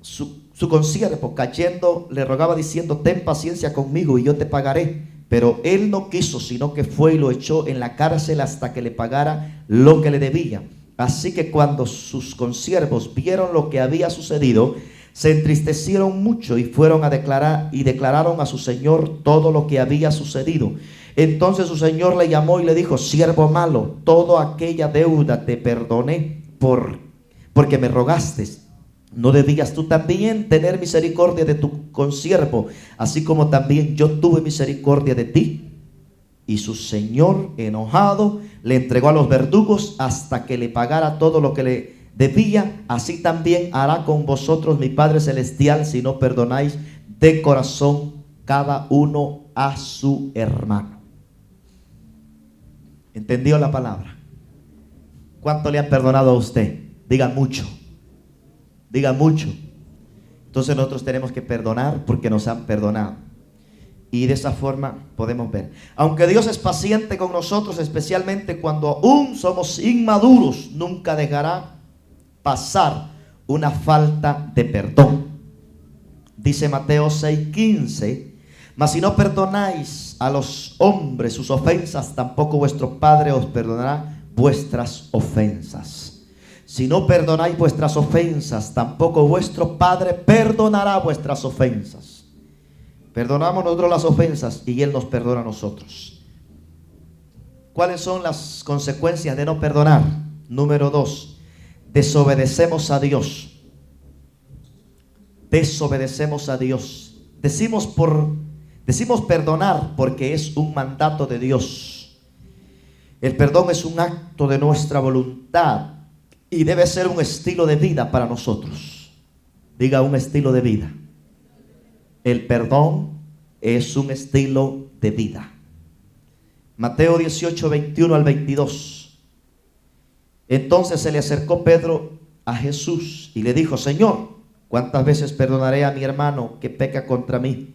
su consiervo, cayendo, le rogaba diciendo: ten paciencia conmigo y yo te pagaré. Pero él no quiso, sino que fue y lo echó en la cárcel hasta que le pagara lo que le debía. Así que cuando sus consiervos vieron lo que había sucedido, se entristecieron mucho y fueron a declararon a su señor todo lo que había sucedido. Entonces su señor le llamó y le dijo: siervo malo, toda aquella deuda te perdoné porque me rogaste. ¿No debías tú también tener misericordia de tu consiervo, así como también yo tuve misericordia de ti? Y su señor, enojado, le entregó a los verdugos hasta que le pagara todo lo que le debía. Así también hará con vosotros mi Padre Celestial, si no perdonáis de corazón cada uno a su hermano. ¿Entendió la palabra? ¿Cuánto le han perdonado a usted? Diga mucho. Diga mucho. Entonces nosotros tenemos que perdonar porque nos han perdonado. Y de esa forma podemos ver. Aunque Dios es paciente con nosotros, especialmente cuando aún somos inmaduros, nunca dejará pasar una falta de perdón. Dice Mateo 6:15: mas si no perdonáis a los hombres sus ofensas, tampoco vuestro Padre os perdonará vuestras ofensas. Si no perdonáis vuestras ofensas, tampoco vuestro Padre perdonará vuestras ofensas. Perdonamos nosotros las ofensas y Él nos perdona a nosotros. ¿Cuáles son las consecuencias de no perdonar? Número 2, desobedecemos a Dios. Desobedecemos a Dios. Decimos perdonar porque es un mandato de Dios. El perdón es un acto de nuestra voluntad y debe ser un estilo de vida para nosotros. Diga, un estilo de vida. El perdón es un estilo de vida. Mateo 18, 21 al 22. Entonces se le acercó Pedro a Jesús y le dijo: Señor, ¿cuántas veces perdonaré a mi hermano que peca contra mí?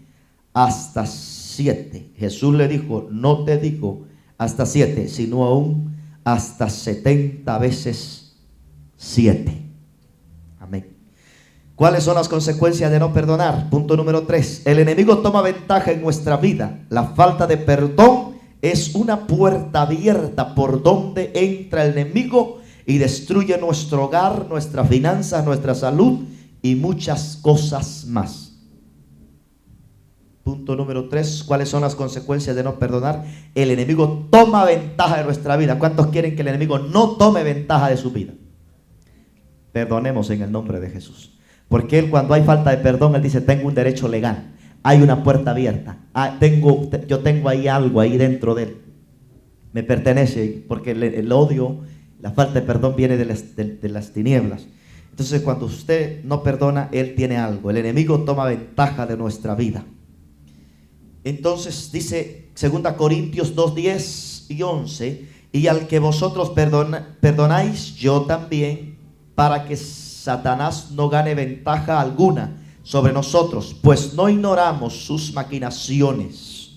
Hasta 7. Jesús le dijo: no te digo hasta 7, sino aún hasta 70 veces 7. Amén. ¿Cuáles son las consecuencias de no perdonar? Punto número 3. El enemigo toma ventaja en nuestra vida. La falta de perdón es una puerta abierta por donde entra el enemigo y destruye nuestro hogar, nuestras finanzas, nuestra salud y muchas cosas más. Punto número 3. ¿Cuáles son las consecuencias de no perdonar? El enemigo toma ventaja de nuestra vida. ¿Cuántos quieren que el enemigo no tome ventaja de su vida? Perdonemos en el nombre de Jesús. Porque Él, cuando hay falta de perdón, Él dice: tengo un derecho legal, hay una puerta abierta, yo tengo ahí algo ahí dentro de Él, me pertenece, porque el odio, la falta de perdón viene de las tinieblas. Entonces cuando usted no perdona, Él tiene algo, el enemigo toma ventaja de nuestra vida. Entonces dice 2 Corintios 2, 10 y 11: y al que vosotros perdonáis, yo también, para que Satanás no gane ventaja alguna sobre nosotros, pues no ignoramos sus maquinaciones.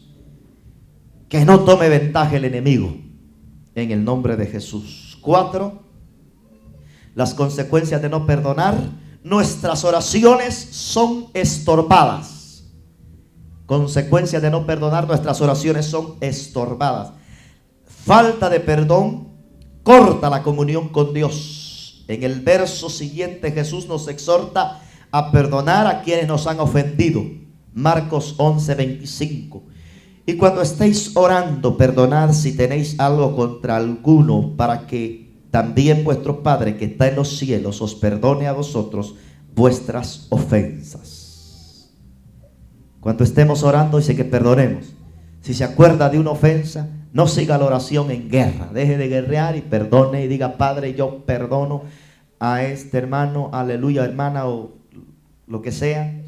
Que no tome ventaja el enemigo, en el nombre de Jesús. 4. Las consecuencias de no perdonar: nuestras oraciones son estorbadas. Consecuencias de no perdonar: nuestras oraciones son estorbadas. Falta de perdón corta la comunión con Dios. En el verso siguiente Jesús nos exhorta a perdonar a quienes nos han ofendido. Marcos 11, 25. Y cuando estéis orando, perdonad si tenéis algo contra alguno, para que también vuestro Padre que está en los cielos os perdone a vosotros vuestras ofensas. Cuando estemos orando, dice que perdonemos. Si se acuerda de una ofensa, no siga la oración en guerra. Deje de guerrear y perdone y diga: Padre, yo perdono a este hermano, aleluya, hermana, o lo que sea.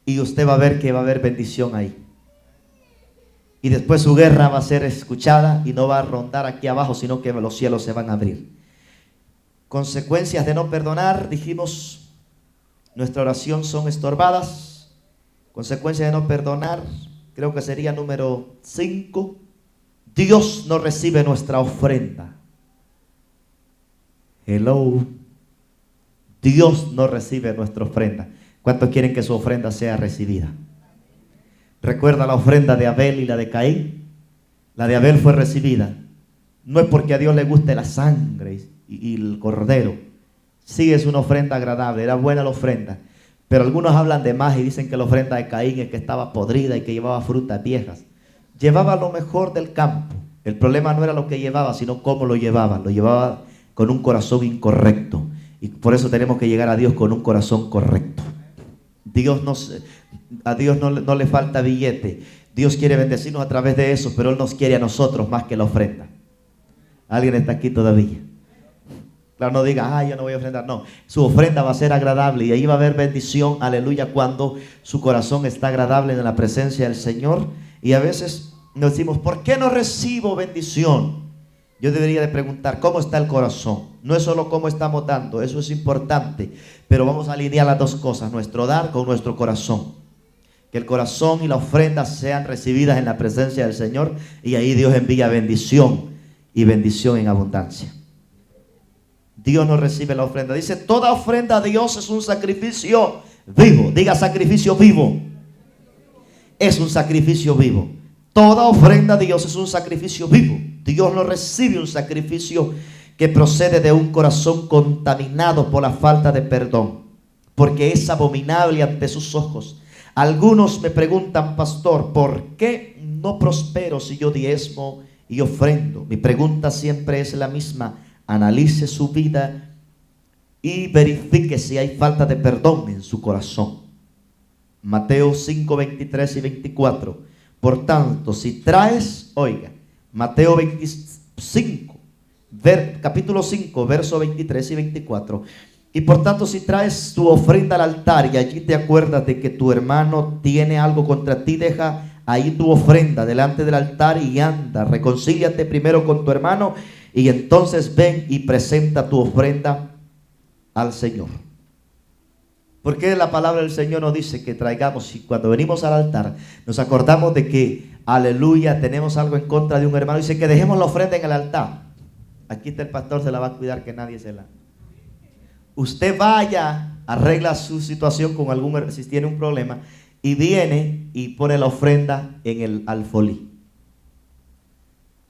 Y usted va a ver que va a haber bendición ahí. Y después su guerra va a ser escuchada y no va a rondar aquí abajo, sino que los cielos se van a abrir. Consecuencias de no perdonar, dijimos, nuestra oración son estorbadas. Consecuencias de no perdonar, creo que sería número 5. Dios no recibe nuestra ofrenda. Hello. Dios no recibe nuestra ofrenda. ¿Cuántos quieren que su ofrenda sea recibida? ¿Recuerda la ofrenda de Abel y la de Caín? La de Abel fue recibida. No es porque a Dios le guste la sangre y el cordero. Sí, es una ofrenda agradable, era buena la ofrenda. Pero algunos hablan de más y dicen que la ofrenda de Caín es que estaba podrida y que llevaba frutas viejas. Llevaba lo mejor del campo. El problema no era lo que llevaba, sino cómo lo llevaba. Lo llevaba con un corazón incorrecto. Y por eso tenemos que llegar a Dios con un corazón correcto. A Dios no le falta billete. Dios quiere bendecirnos a través de eso, pero Él nos quiere a nosotros más que la ofrenda. ¿Alguien está aquí todavía? Claro, no diga: yo no voy a ofrendar. No, su ofrenda va a ser agradable y ahí va a haber bendición, aleluya, cuando su corazón está agradable en la presencia del Señor. Y a veces nos decimos, ¿por qué no recibo bendición? Yo debería de preguntar, ¿cómo está el corazón? No es solo cómo estamos dando, eso es importante, pero vamos a alinear las dos cosas, nuestro dar con nuestro corazón. Que el corazón y la ofrenda sean recibidas en la presencia del Señor, y ahí Dios envía bendición, y bendición en abundancia. Dios no recibe la ofrenda. Dice, toda ofrenda a Dios es un sacrificio vivo. Diga, sacrificio vivo. Es un sacrificio vivo. Toda ofrenda a Dios es un sacrificio vivo. Dios no recibe un sacrificio que procede de un corazón contaminado por la falta de perdón, porque es abominable ante sus ojos. Algunos me preguntan, pastor, ¿por qué no prospero si yo diezmo y ofrendo? Mi pregunta siempre es la misma. Analice su vida y verifique si hay falta de perdón en su corazón. Mateo 5, 23 y 24. Por tanto, si traes, oiga, Mateo 25, capítulo 5, verso 23 y 24. Y por tanto, si traes tu ofrenda al altar y allí te acuerdas de que tu hermano tiene algo contra ti, deja ahí tu ofrenda delante del altar y anda, reconcíliate primero con tu hermano y entonces ven y presenta tu ofrenda al Señor. Porque la palabra del Señor nos dice que traigamos, y cuando venimos al altar nos acordamos de que, aleluya, tenemos algo en contra de un hermano, dice que dejemos la ofrenda en el altar. Aquí está el pastor, se la va a cuidar que nadie se la... Usted vaya, arregla su situación con algún, si tiene un problema, y viene y pone la ofrenda en el alfolí.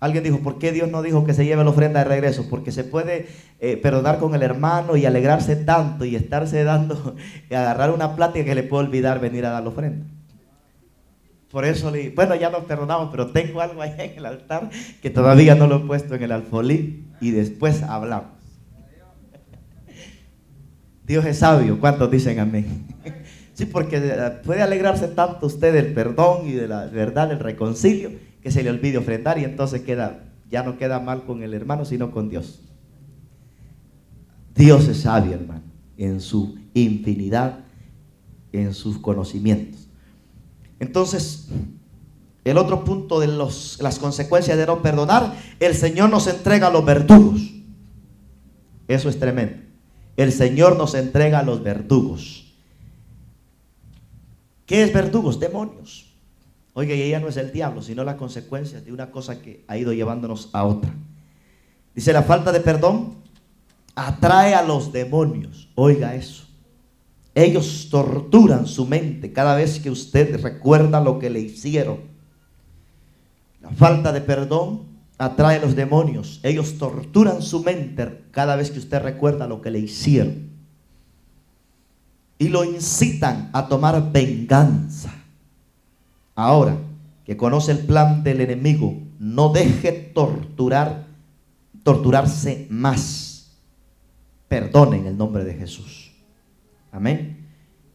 Alguien dijo, ¿por qué Dios no dijo que se lleve la ofrenda de regreso? Porque se puede perdonar con el hermano y alegrarse tanto y estarse dando, y agarrar una plática que le puede olvidar venir a dar la ofrenda. Por eso, bueno, ya nos perdonamos, pero tengo algo ahí en el altar que todavía no lo he puesto en el alfolí y después hablamos. Dios es sabio, ¿cuántos dicen amén? Sí, porque puede alegrarse tanto usted del perdón y de la verdad, del reconcilio, que se le olvide ofrendar y entonces ya no queda mal con el hermano, sino con Dios. Dios es sabio, hermano, en su infinidad, en sus conocimientos. Entonces, el otro punto de las consecuencias de no perdonar, el Señor nos entrega a los verdugos. Eso es tremendo. El Señor nos entrega a los verdugos. ¿Qué es verdugos? Demonios. Oiga, y ella no es el diablo, sino las consecuencias de una cosa que ha ido llevándonos a otra. Dice, la falta de perdón atrae a los demonios. Oiga eso. Ellos torturan su mente cada vez que usted recuerda lo que le hicieron. La falta de perdón atrae a los demonios. Ellos torturan su mente cada vez que usted recuerda lo que le hicieron. Y lo incitan a tomar venganza. Ahora que conoce el plan del enemigo, no deje torturarse más. Perdone en el nombre de Jesús. Amén.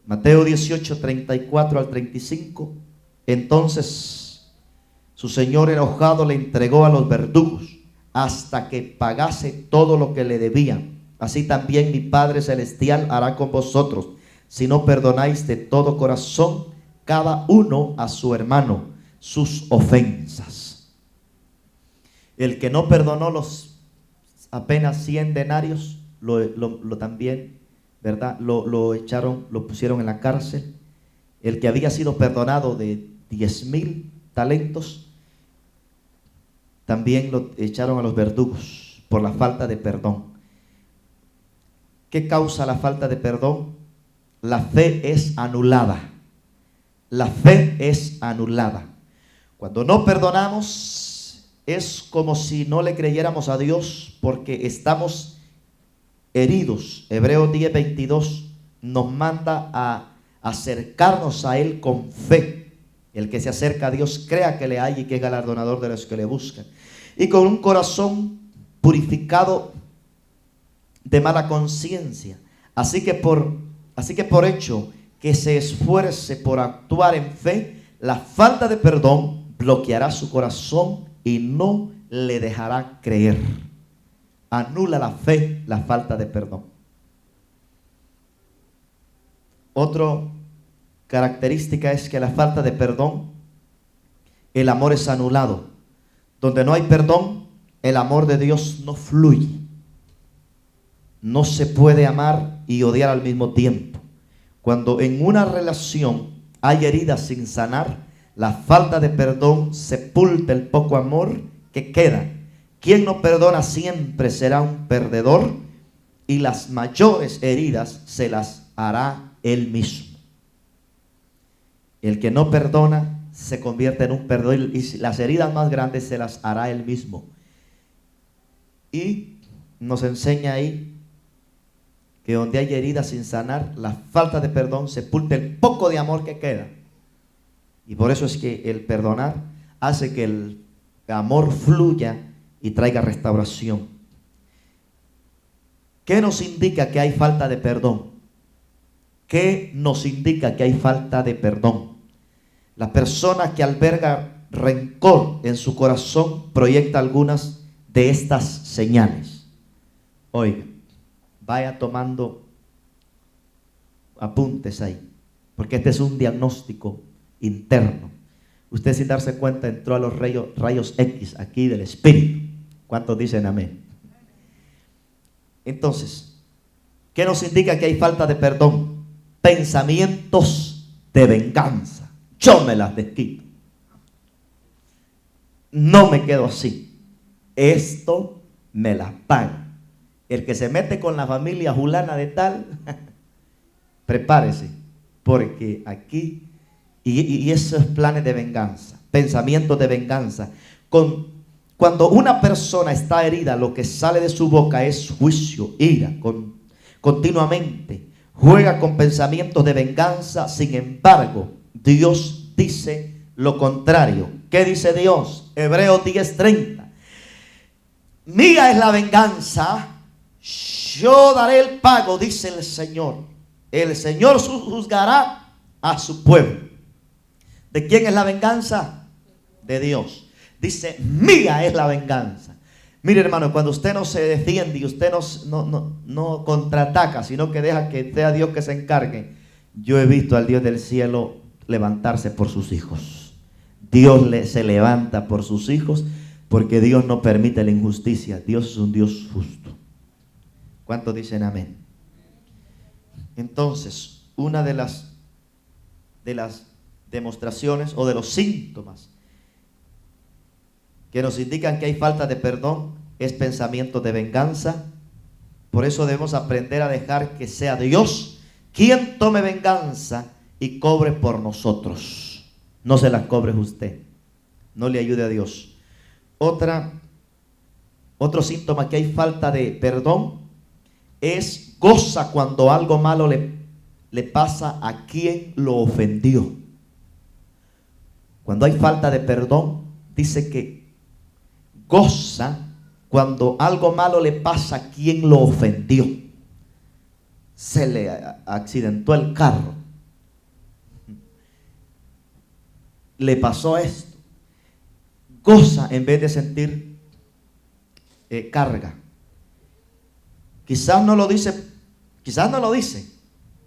Mateo 18, 34 al 35. Entonces su señor enojado le entregó a los verdugos hasta que pagase todo lo que le debían. Así también mi Padre Celestial hará con vosotros, si no perdonáis de todo corazón cada uno a su hermano sus ofensas. El que no perdonó los apenas 100 denarios, lo también, ¿verdad? Lo echaron, lo pusieron en la cárcel. El que había sido perdonado de 10,000 talentos, también lo echaron a los verdugos por la falta de perdón. ¿Qué causa la falta de perdón? La fe es anulada. La fe es anulada. Cuando no perdonamos, es como si no le creyéramos a Dios porque estamos heridos. Hebreos 10, 22 nos manda a acercarnos a Él con fe. El que se acerca a Dios crea que le hay y que es galardonador de los que le buscan. Y con un corazón purificado de mala conciencia. Así que por hecho que se esfuerce por actuar en fe, la falta de perdón bloqueará su corazón y no le dejará creer. Anula la fe, la falta de perdón. Otra característica es que la falta de perdón el amor es anulado. Donde no hay perdón, el amor de Dios no fluye. No se puede amar y odiar al mismo tiempo. Cuando en una relación hay heridas sin sanar, la falta de perdón sepulta el poco amor que queda. Quien no perdona siempre será un perdedor y las mayores heridas se las hará él mismo. El que no perdona se convierte en un perdedor y las heridas más grandes se las hará él mismo. Y nos enseña ahí que donde hay heridas sin sanar, la falta de perdón sepulta el poco de amor que queda. Y por eso es que el perdonar hace que el amor fluya y traiga restauración. ¿Qué nos indica que hay falta de perdón? ¿Qué nos indica que hay falta de perdón? La persona que alberga rencor en su corazón proyecta algunas de estas señales. Oiga, vaya tomando apuntes ahí, porque este es un diagnóstico interno. Usted, sin darse cuenta, entró a los rayos X aquí del espíritu. ¿Cuántos dicen amén? Entonces, ¿qué nos indica que hay falta de perdón? Pensamientos de venganza. Yo me las desquito. No me quedo así. Esto me las paga. El que se mete con la familia fulana de tal, prepárese, porque aquí, y esos planes de venganza, pensamientos de venganza, cuando una persona está herida, lo que sale de su boca es juicio, ira, continuamente juega con pensamientos de venganza. Sin embargo, Dios dice lo contrario. ¿Qué dice Dios? Hebreos 10:30. Mía es la venganza, yo daré el pago, dice el Señor. El Señor juzgará a su pueblo. ¿De quién es la venganza? De Dios. Dice, mía es la venganza. Mire, hermano, cuando usted no se defiende y usted no contraataca, sino que deja que sea Dios que se encargue. Yo he visto al Dios del cielo levantarse por sus hijos. Dios se levanta por sus hijos, porque Dios no permite la injusticia. Dios es un Dios justo. ¿Cuántos dicen amén? Entonces, una de las demostraciones o de los síntomas que nos indican que hay falta de perdón es pensamiento de venganza. Por eso debemos aprender a dejar que sea Dios quien tome venganza y cobre por nosotros. No se las cobre usted. No le ayude a Dios. Otro síntoma que hay falta de perdón es goza cuando algo malo le pasa a quien lo ofendió. Cuando hay falta de perdón, dice que goza cuando algo malo le pasa a quien lo ofendió. Se le accidentó el carro, le pasó esto. Goza en vez de sentir carga. Quizás no lo dice,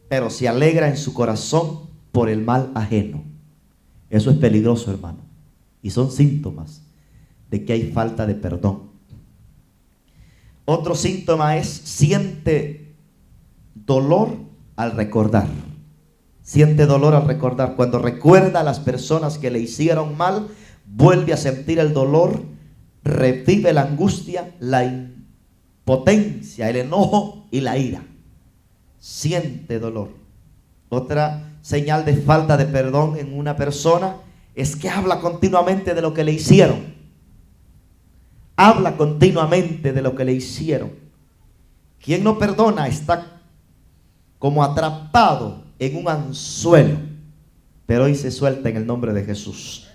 pero se alegra en su corazón por el mal ajeno. Eso es peligroso, hermano, y son síntomas de que hay falta de perdón. Otro síntoma es siente dolor al recordar. Siente dolor al recordar. Cuando recuerda a las personas que le hicieron mal, vuelve a sentir el dolor, revive la angustia, la impotencia, el enojo y la ira. Siente dolor. Otra señal de falta de perdón en una persona es que habla continuamente de lo que le hicieron. Habla continuamente de lo que le hicieron. Quien no perdona está como atrapado en un anzuelo, pero hoy se suelta en el nombre de Jesús.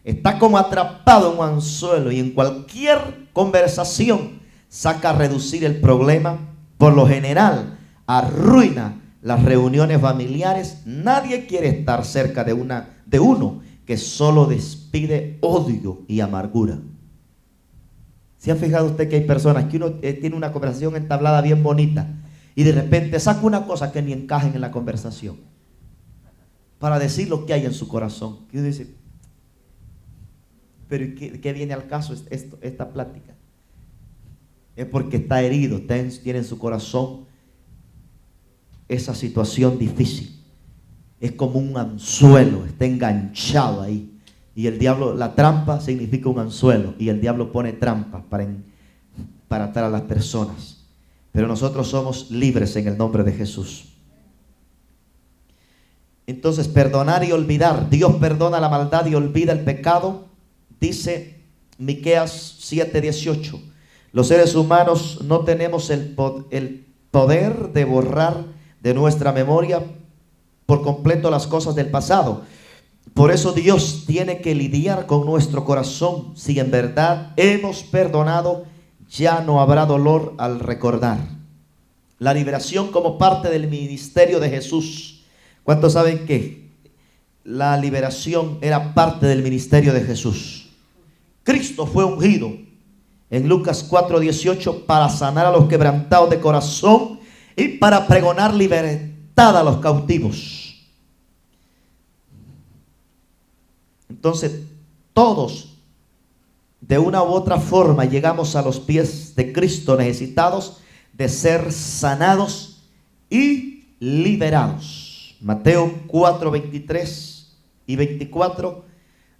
Está como atrapado en un anzuelo y en cualquier conversación saca a reducir el problema. Por lo general arruina las reuniones familiares. Nadie quiere estar cerca de uno que solo despide odio y amargura. ¿Se ha fijado usted que hay personas que uno tiene una conversación entablada bien bonita y de repente saca una cosa que ni encajen en la conversación para decir lo que hay en su corazón? Y uno dice, Pero ¿qué viene al caso esta plática? Es porque está herido, tiene en su corazón esa situación difícil. Es como un anzuelo, está enganchado ahí. Y el diablo, la trampa significa un anzuelo. Y el diablo pone trampas para atar a las personas. Pero nosotros somos libres en el nombre de Jesús. Entonces, perdonar y olvidar. Dios perdona la maldad y olvida el pecado. Dice Miqueas 7:18. Los seres humanos no tenemos el poder de borrar de nuestra memoria por completo las cosas del pasado. Por eso Dios tiene que lidiar con nuestro corazón. Si en verdad hemos perdonado, ya no habrá dolor al recordar. La liberación como parte del ministerio de Jesús. ¿Cuántos saben que la liberación era parte del ministerio de Jesús? Cristo fue ungido en Lucas 4:18 para sanar a los quebrantados de corazón y para pregonar libertad a los cautivos. Entonces, todos de una u otra forma llegamos a los pies de Cristo necesitados de ser sanados y liberados. Mateo 4:23 y 24.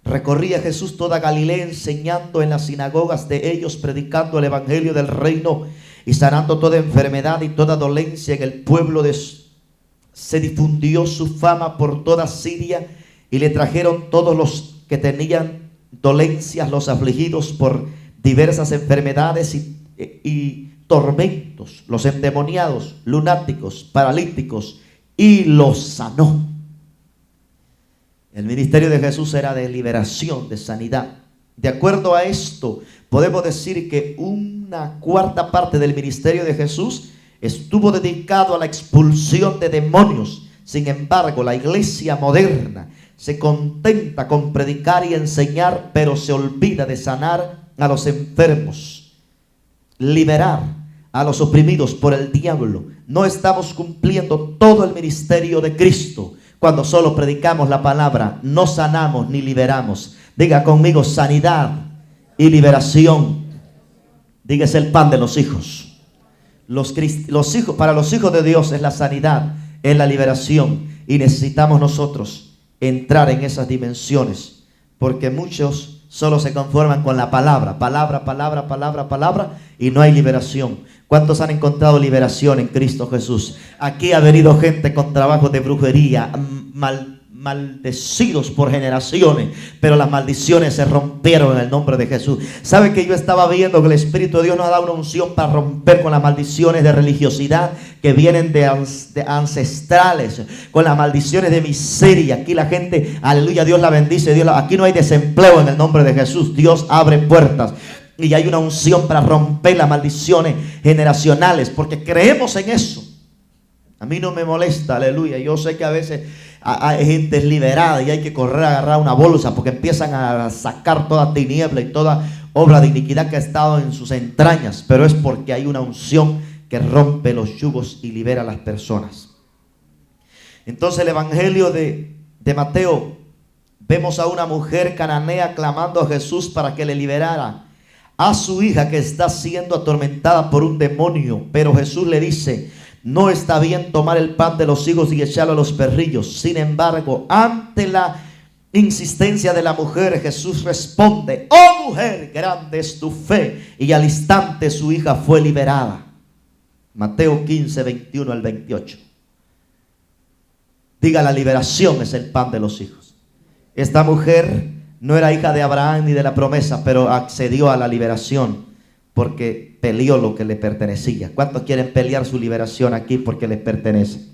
Recorría Jesús toda Galilea, enseñando en las sinagogas de ellos, predicando el evangelio del reino y sanando toda enfermedad y toda dolencia en el pueblo. Se difundió su fama por toda Siria y le trajeron todos los que tenían dolencias, los afligidos por diversas enfermedades y tormentos, los endemoniados, lunáticos, paralíticos, y los sanó. El ministerio de Jesús era de liberación, de sanidad. De acuerdo a esto, podemos decir que una cuarta parte del ministerio de Jesús estuvo dedicado a la expulsión de demonios. Sin embargo, la iglesia moderna se contenta con predicar y enseñar, pero se olvida de sanar a los enfermos, liberar a los oprimidos por el diablo. No estamos cumpliendo todo el ministerio de Cristo cuando solo predicamos la palabra, no sanamos ni liberamos. Diga conmigo: sanidad y liberación. Dígase el pan de los hijos. Para los hijos de Dios es la sanidad, es la liberación. Y necesitamos nosotros entrar en esas dimensiones, porque muchos solo se conforman con la palabra, y no hay liberación. ¿Cuántos han encontrado liberación en Cristo Jesús? Aquí ha venido gente con trabajos de brujería, maldecidos por generaciones, pero las maldiciones se rompieron en el nombre de Jesús. ¿Sabe que yo estaba viendo que el Espíritu de Dios nos ha dado una unción para romper con las maldiciones de religiosidad que vienen de ancestrales, con las maldiciones de miseria? Aquí la gente, aleluya, Dios la bendice, aquí no hay desempleo en el nombre de Jesús. Dios abre puertas. Y hay una unción para romper las maldiciones generacionales, porque creemos en eso. A mí no me molesta, aleluya. Yo sé que a veces hay gente liberada y hay que correr a agarrar una bolsa, porque empiezan a sacar toda tiniebla y toda obra de iniquidad que ha estado en sus entrañas. Pero es porque hay una unción que rompe los yugos y libera a las personas. Entonces, el evangelio de Mateo, vemos a una mujer cananea clamando a Jesús para que le liberara a su hija que está siendo atormentada por un demonio. Pero Jesús le dice: no está bien tomar el pan de los hijos y echarlo a los perrillos. Sin embargo, ante la insistencia de la mujer, Jesús responde: oh mujer, grande es tu fe. Y al instante su hija fue liberada. Mateo 15, 21 al 28. Diga: la liberación es el pan de los hijos. Esta mujer no era hija de Abraham ni de la promesa, pero accedió a la liberación porque peleó lo que le pertenecía. ¿Cuántos quieren pelear su liberación aquí porque les pertenece?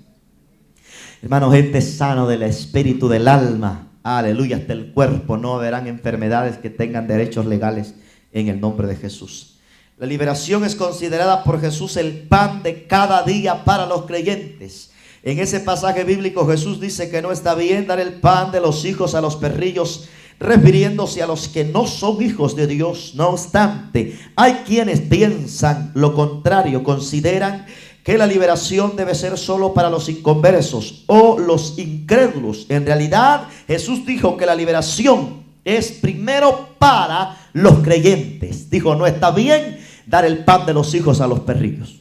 Hermano, gente sana del espíritu, del alma, aleluya, hasta el cuerpo. No habrán enfermedades que tengan derechos legales en el nombre de Jesús. La liberación es considerada por Jesús el pan de cada día para los creyentes. En ese pasaje bíblico Jesús dice que no está bien dar el pan de los hijos a los perrillos, refiriéndose a los que no son hijos de Dios. No obstante, hay quienes piensan lo contrario, consideran que la liberación debe ser solo para los inconversos o los incrédulos. En realidad, Jesús dijo que la liberación es primero para los creyentes. Dijo, no está bien dar el pan de los hijos a los perrillos.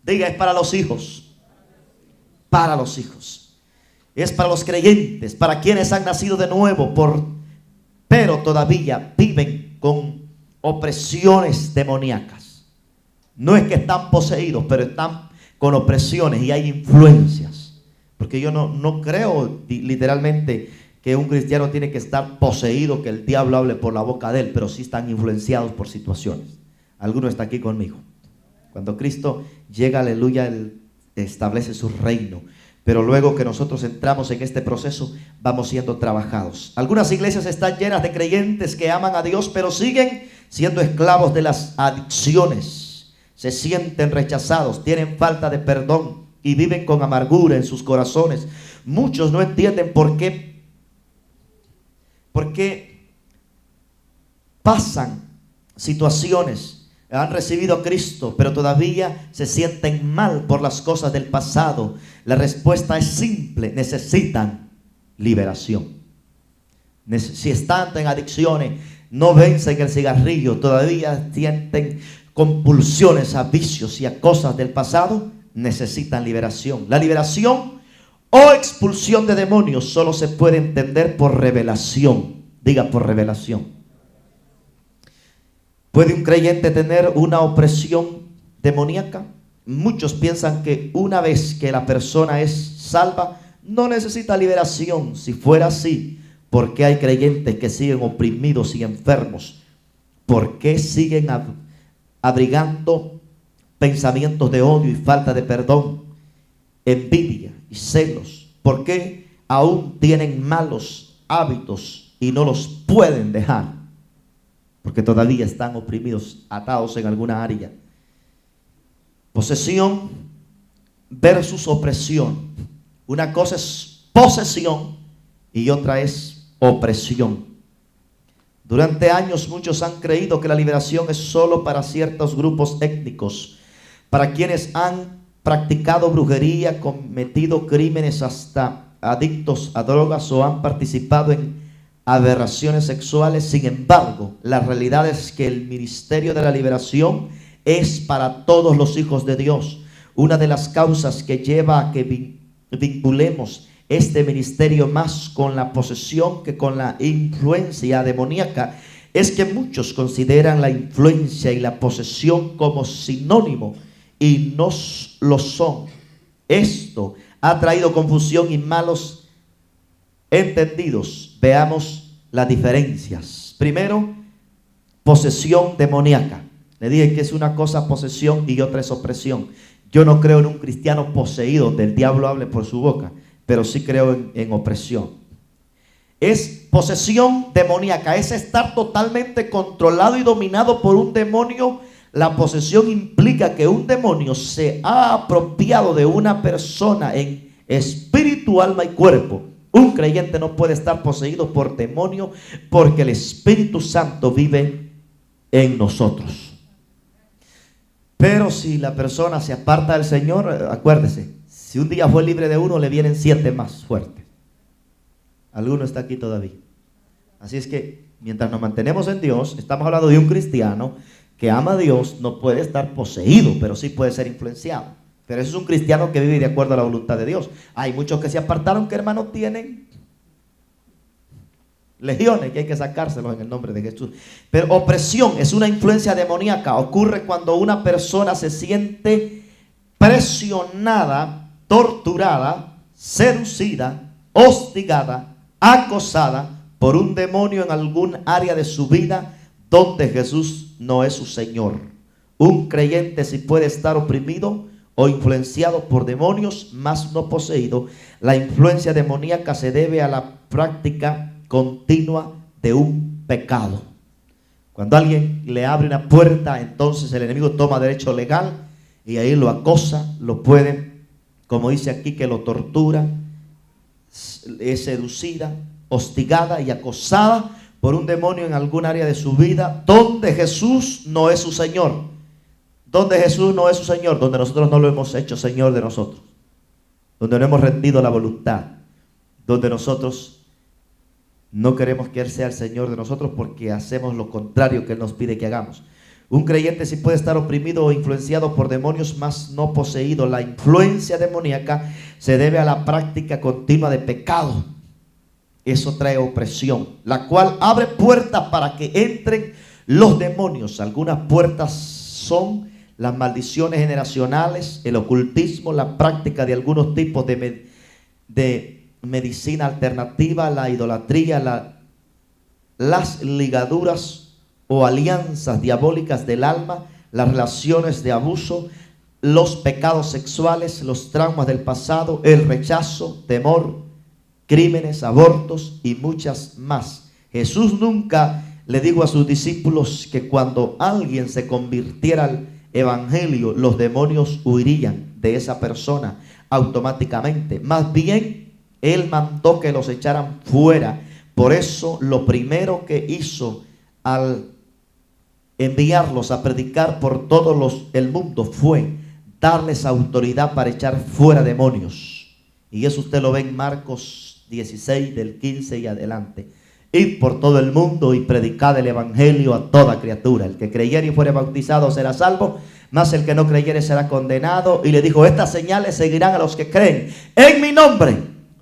Diga, es para los hijos. Para los hijos. Es para los creyentes, para quienes han nacido de nuevo, pero todavía viven con opresiones demoníacas. No es que están poseídos, pero están con opresiones y hay influencias. Porque yo no creo literalmente que un cristiano tiene que estar poseído, que el diablo hable por la boca de él, pero sí están influenciados por situaciones. Alguno está aquí conmigo. Cuando Cristo llega, aleluya, Él establece su reino. Pero luego que nosotros entramos en este proceso, vamos siendo trabajados. Algunas iglesias están llenas de creyentes que aman a Dios, pero siguen siendo esclavos de las adicciones. Se sienten rechazados, tienen falta de perdón y viven con amargura en sus corazones. Muchos no entienden por qué pasan situaciones, han recibido a Cristo, pero todavía se sienten mal por las cosas del pasado. La respuesta es simple: necesitan liberación. Si están en adicciones, no vencen el cigarrillo, todavía sienten compulsiones a vicios y a cosas del pasado, necesitan liberación. La liberación o expulsión de demonios solo se puede entender por revelación. Diga, por revelación. ¿Puede un creyente tener una opresión demoníaca? Muchos piensan que una vez que la persona es salva, no necesita liberación. Si fuera así, ¿por qué hay creyentes que siguen oprimidos y enfermos? ¿Por qué siguen abrigando pensamientos de odio y falta de perdón, envidia y celos? ¿Por qué aún tienen malos hábitos y no los pueden dejar? Porque todavía están oprimidos, atados en alguna área. Posesión versus opresión. Una cosa es posesión y otra es opresión. Durante años muchos han creído que la liberación es solo para ciertos grupos étnicos, para quienes han practicado brujería, cometido crímenes, hasta adictos a drogas o han participado en aberraciones sexuales. Sin embargo, la realidad es que el ministerio de la liberación es para todos los hijos de Dios. Una de las causas que lleva a que vinculemos este ministerio más con la posesión que con la influencia demoníaca es que muchos consideran la influencia y la posesión como sinónimo y no lo son. Esto ha traído confusión y malos entendidos. Veamos las diferencias. Primero, posesión demoníaca. Le dije que es una cosa posesión y otra es opresión. Yo no creo en un cristiano poseído donde el diablo hable por su boca, pero sí creo en opresión. Es posesión demoníaca, es estar totalmente controlado y dominado por un demonio. La posesión implica que un demonio se ha apropiado de una persona en espíritu, alma y cuerpo. Un creyente no puede estar poseído por demonio porque el Espíritu Santo vive en nosotros. Pero si la persona se aparta del Señor, acuérdese, si un día fue libre de uno, le vienen 7 más fuertes. Alguno está aquí todavía. Así es que mientras nos mantenemos en Dios, estamos hablando de un cristiano que ama a Dios, no puede estar poseído, pero sí puede ser influenciado. Pero eso es un cristiano que vive de acuerdo a la voluntad de Dios. Hay muchos que se apartaron, que hermanos tienen legiones, que hay que sacárselos en el nombre de Jesús. Pero opresión es una influencia demoníaca. Ocurre cuando una persona se siente presionada, torturada, seducida, hostigada, acosada por un demonio en algún área de su vida donde Jesús no es su Señor. Un creyente sí puede estar oprimido o influenciado por demonios, mas no poseído. La influencia demoníaca se debe a la práctica continua de un pecado. Cuando alguien le abre una puerta, entonces el enemigo toma derecho legal y ahí lo acosa, lo puede, como dice aquí, que lo tortura, es seducida, hostigada y acosada por un demonio en algún área de su vida donde Jesús no es su Señor. Donde Jesús no es su Señor, donde nosotros no lo hemos hecho Señor de nosotros, donde no hemos rendido la voluntad, donde nosotros No queremos que Él sea el Señor de nosotros porque hacemos lo contrario que Él nos pide que hagamos. Un creyente sí puede estar oprimido o influenciado por demonios, mas no poseído. La influencia demoníaca se debe a la práctica continua de pecado. Eso trae opresión, la cual abre puertas para que entren los demonios. Algunas puertas son las maldiciones generacionales, el ocultismo, la práctica de algunos tipos de medicina alternativa, la idolatría, las ligaduras o alianzas diabólicas del alma, las relaciones de abuso, los pecados sexuales, los traumas del pasado, el rechazo, temor, crímenes, abortos y muchas más. Jesús nunca le dijo a sus discípulos que cuando alguien se convirtiera al evangelio, los demonios huirían de esa persona automáticamente. Más bien, Él mandó que los echaran fuera. Por eso, lo primero que hizo al enviarlos a predicar por todo el mundo fue darles autoridad para echar fuera demonios. Y eso usted lo ve en Marcos 16, del 15 y adelante. Id por todo el mundo y predicad el evangelio a toda criatura. El que creyere y fuere bautizado será salvo, mas el que no creyere será condenado. Y le dijo: estas señales seguirán a los que creen en mi nombre.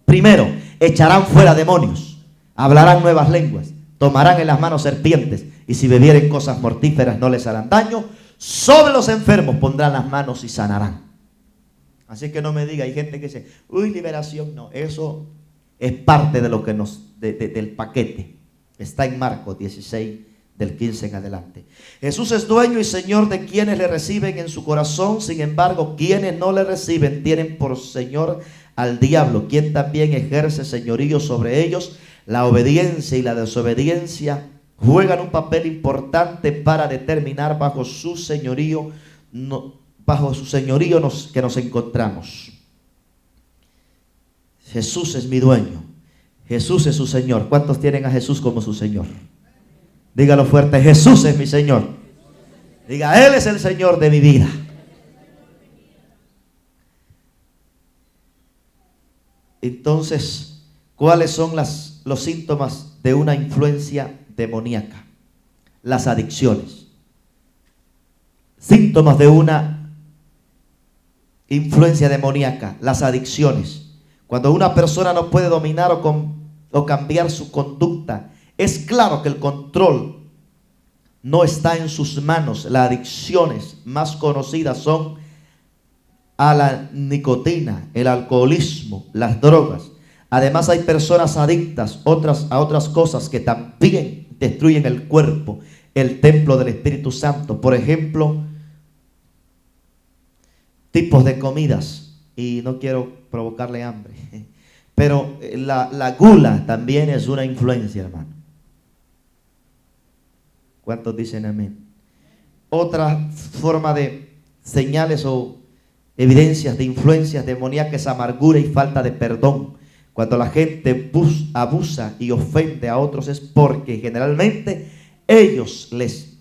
Primero, echarán fuera demonios, hablarán nuevas lenguas, tomarán en las manos serpientes, y si bebieren cosas mortíferas no les harán daño. Sobre los enfermos pondrán las manos y sanarán. Así que no me diga, hay gente que dice: uy, liberación. No, eso es parte de lo que del paquete. Está en Marcos 16, del 15 en adelante. Jesús es dueño y Señor de quienes le reciben en su corazón. Sin embargo, quienes no le reciben tienen por Señor al diablo, quien también ejerce señorío sobre ellos. La obediencia y la desobediencia juegan un papel importante para determinar bajo su señorío que nos encontramos. Jesús es mi dueño, Jesús es su Señor. ¿Cuántos tienen a Jesús como su Señor? Dígalo fuerte: Jesús es mi Señor. Diga: Él es el Señor de mi vida. Entonces, ¿cuáles son los síntomas de una influencia demoníaca? Las adicciones. Síntomas de una influencia demoníaca: las adicciones. Cuando una persona no puede dominar o cambiar su conducta, es claro que el control no está en sus manos. Las adicciones más conocidas son a la nicotina, el alcoholismo, las drogas. Además, hay personas adictas a otras cosas que también destruyen el cuerpo, el templo del Espíritu Santo. Por ejemplo, tipos de comidas. Y no quiero provocarle hambre, pero la gula también es una influencia, hermano. ¿Cuántos dicen amén? Otra forma de señales o evidencias de influencias demoníacas es amargura y falta de perdón. Cuando la gente abusa y ofende a otros es porque generalmente ellos les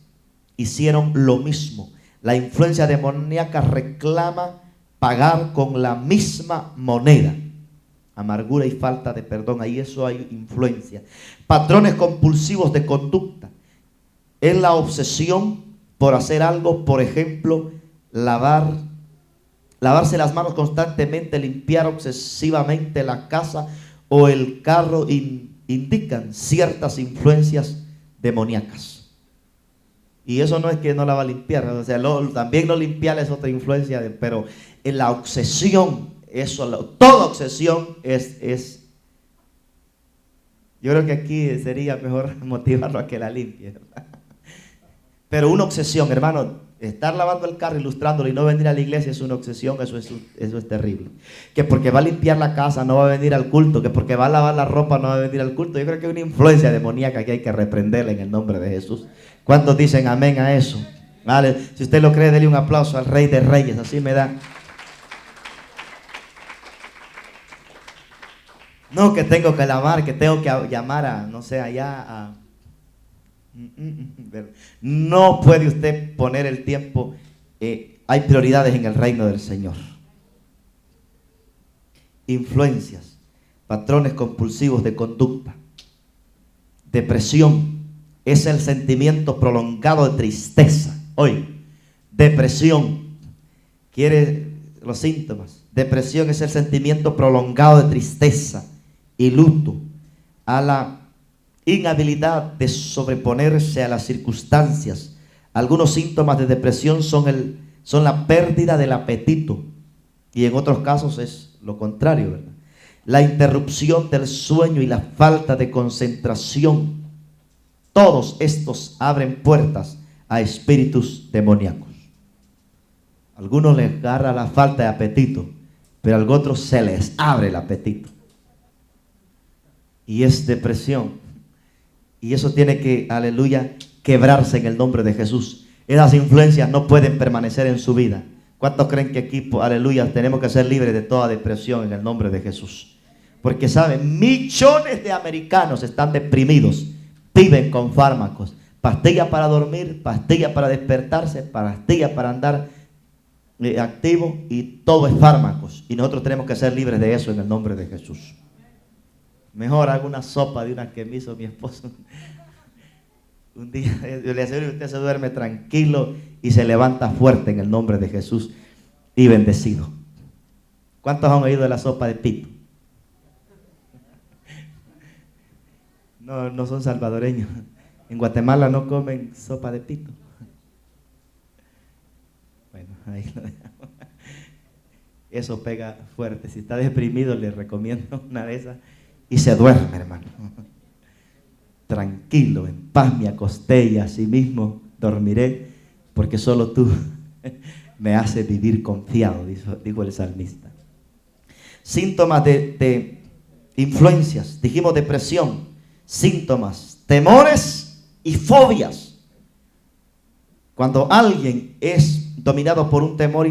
hicieron lo mismo. La influencia demoníaca reclama pagar con la misma moneda. Amargura y falta de perdón, ahí eso hay influencia. Patrones compulsivos de conducta. Es la obsesión por hacer algo, por ejemplo, lavarse las manos constantemente, limpiar obsesivamente la casa o el carro, indican ciertas influencias demoníacas. Y eso no es que no la va a limpiar, o sea, también no limpiar es otra influencia, pero en la obsesión, toda obsesión es. Yo creo que aquí sería mejor motivarlo a que la limpie, ¿verdad? Pero una obsesión, hermano, estar lavando el carro, ilustrándolo y no venir a la iglesia es una obsesión, eso es terrible. Que porque va a limpiar la casa no va a venir al culto, que porque va a lavar la ropa no va a venir al culto. Yo creo que hay una influencia demoníaca que hay que reprenderla en el nombre de Jesús. ¿Cuántos dicen amén a eso? Vale. Si usted lo cree, dele un aplauso al Rey de Reyes, así me da. No, que tengo que lavar, que tengo que llamar a, no sé, allá a... No puede usted poner el tiempo. Hay prioridades en el reino del Señor. Influencias, patrones compulsivos de conducta. Depresión es el sentimiento prolongado de tristeza. Hoy, depresión, ¿quiere los síntomas? Depresión es el sentimiento prolongado de tristeza y luto, a la inhabilidad de sobreponerse a las circunstancias. Algunos síntomas de depresión son la pérdida del apetito, y en otros casos es lo contrario, ¿verdad? La interrupción del sueño y la falta de concentración. Todos estos abren puertas a espíritus demoníacos. A algunos les agarra la falta de apetito, pero a otros se les abre el apetito. Y es depresión. Y eso tiene que, aleluya, quebrarse en el nombre de Jesús. Esas influencias no pueden permanecer en su vida. ¿Cuántos creen que aquí, aleluya, tenemos que ser libres de toda depresión en el nombre de Jesús? Porque saben, millones de americanos están deprimidos, viven con fármacos, pastillas para dormir, pastillas para despertarse, pastillas para andar activo, y todo es fármacos. Y nosotros tenemos que ser libres de eso en el nombre de Jesús. Mejor hago una sopa de una que me hizo mi esposo. Un día le aseguro que usted se duerme tranquilo y se levanta fuerte en el nombre de Jesús y bendecido. ¿Cuántos han oído de la sopa de pito? No son salvadoreños. En Guatemala no comen sopa de pito. Bueno, ahí lo dejamos. Eso pega fuerte. Si está deprimido, le recomiendo una de esas y se duerme, hermano. Tranquilo, en paz me acosté y así mismo dormiré, porque solo tú me haces vivir confiado, dijo el salmista. Síntomas de influencias. Dijimos depresión. Síntomas, temores y fobias. Cuando alguien es dominado por un temor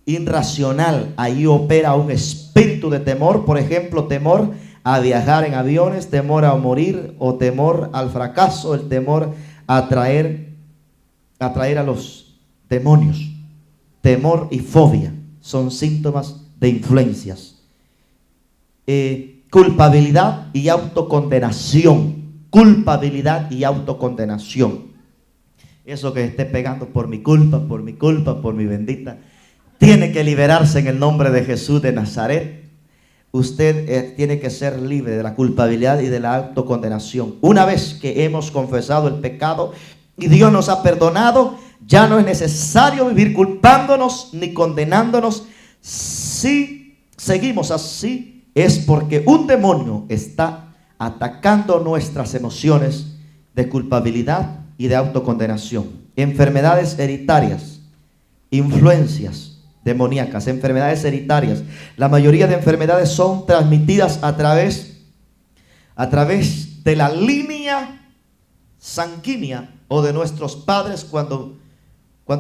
irracional, ahí opera un espíritu de temor. Por ejemplo, temor a viajar en aviones, temor a morir, o temor al fracaso, el temor a atraer a los demonios. Temor y fobia son síntomas de influencias. Culpabilidad y autocondenación. Culpabilidad y autocondenación. Eso que esté pegando por mi culpa, por mi bendita, tiene que liberarse en el nombre de Jesús de Nazaret. Usted tiene que ser libre de la culpabilidad y de la autocondenación. Una vez que hemos confesado el pecado y Dios nos ha perdonado, ya no es necesario vivir culpándonos ni condenándonos. Si seguimos así, es porque un demonio está atacando nuestras emociones de culpabilidad y de autocondenación. Enfermedades hereditarias, influencias demoníacas, enfermedades hereditarias. La mayoría de enfermedades son transmitidas a través de la línea sanguínea o de nuestros padres. Cuando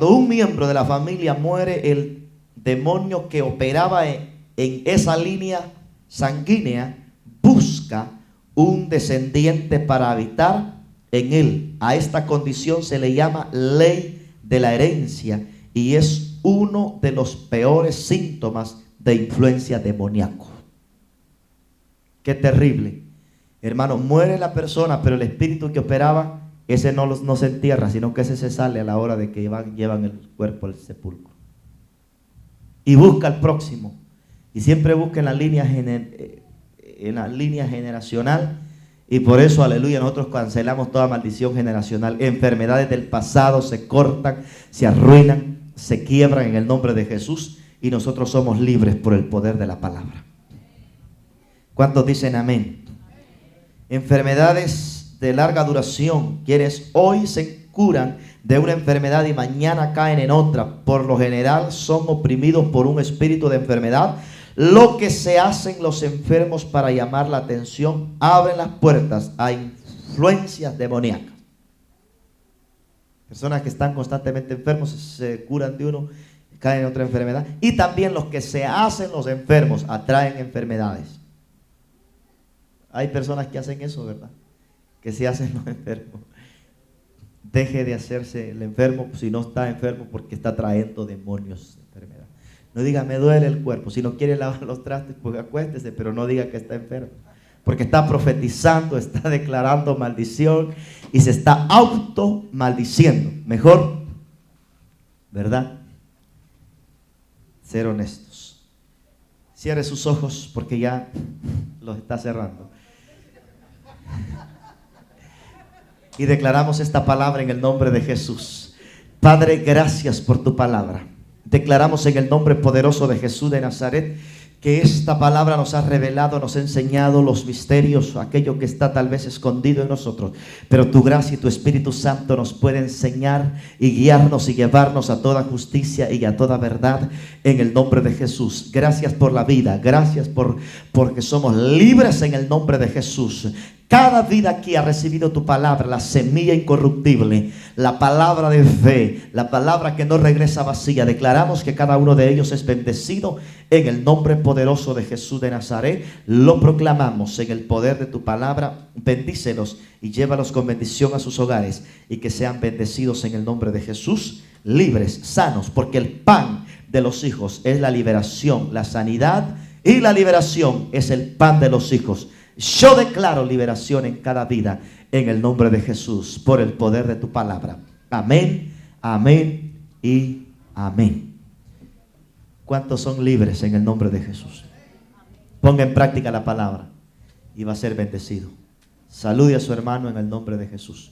un miembro de la familia muere, el demonio que operaba en esa línea sanguínea busca un descendiente para habitar en él. A esta condición se le llama ley de la herencia, y es uno de los peores síntomas de influencia demoníaca. Qué terrible, hermano. Muere la persona, pero el espíritu que operaba, ese no se entierra, sino que ese se sale a la hora de que llevan el cuerpo al sepulcro, y busca al próximo. Y siempre busca en la línea generacional. Y por eso, aleluya, nosotros cancelamos toda maldición generacional. Enfermedades del pasado se cortan, se arruinan, se quiebran en el nombre de Jesús. Y nosotros somos libres por el poder de la palabra. ¿Cuántos dicen amén? Enfermedades de larga duración, quienes hoy se curan de una enfermedad y mañana caen en otra, por lo general son oprimidos por un espíritu de enfermedad. Lo que se hacen los enfermos para llamar la atención, abren las puertas a influencias demoníacas. Personas que están constantemente enfermos se curan de uno, caen en otra enfermedad. Y también los que se hacen los enfermos atraen enfermedades. Hay personas que hacen eso, ¿verdad? Que se hacen los enfermos. Deje de hacerse el enfermo si no está enfermo, porque está trayendo demonios de enfermedad. No diga me duele el cuerpo. Si no quiere lavar los trastes, pues acuéstese, pero no diga que está enfermo. porque está profetizando, está declarando maldición y se está auto maldiciendo. Mejor, ¿verdad? Ser honestos. Cierre sus ojos porque ya los está cerrando. Y declaramos esta palabra en el nombre de Jesús. Padre, gracias por tu palabra. Declaramos en el nombre poderoso de Jesús de Nazaret que esta palabra nos ha revelado, nos ha enseñado los misterios, aquello que está tal vez escondido en nosotros. Pero tu gracia y tu Espíritu Santo nos puede enseñar y guiarnos y llevarnos a toda justicia y a toda verdad en el nombre de Jesús. Gracias por la vida, gracias porque somos libres en el nombre de Jesús. Cada vida aquí ha recibido tu palabra, la semilla incorruptible, la palabra de fe, la palabra que no regresa vacía. Declaramos que cada uno de ellos es bendecido en el nombre poderoso de Jesús de Nazaret. Lo proclamamos en el poder de tu palabra. Bendícelos y llévalos con bendición a sus hogares y que sean bendecidos en el nombre de Jesús, libres, sanos, porque el pan de los hijos es la liberación, la sanidad, y la liberación es el pan de los hijos. Yo declaro liberación en cada vida en el nombre de Jesús por el poder de tu palabra. Amén, amén y amén. ¿Cuántos son libres en el nombre de Jesús? Ponga en práctica la palabra y va a ser bendecido. Salude a su hermano en el nombre de Jesús.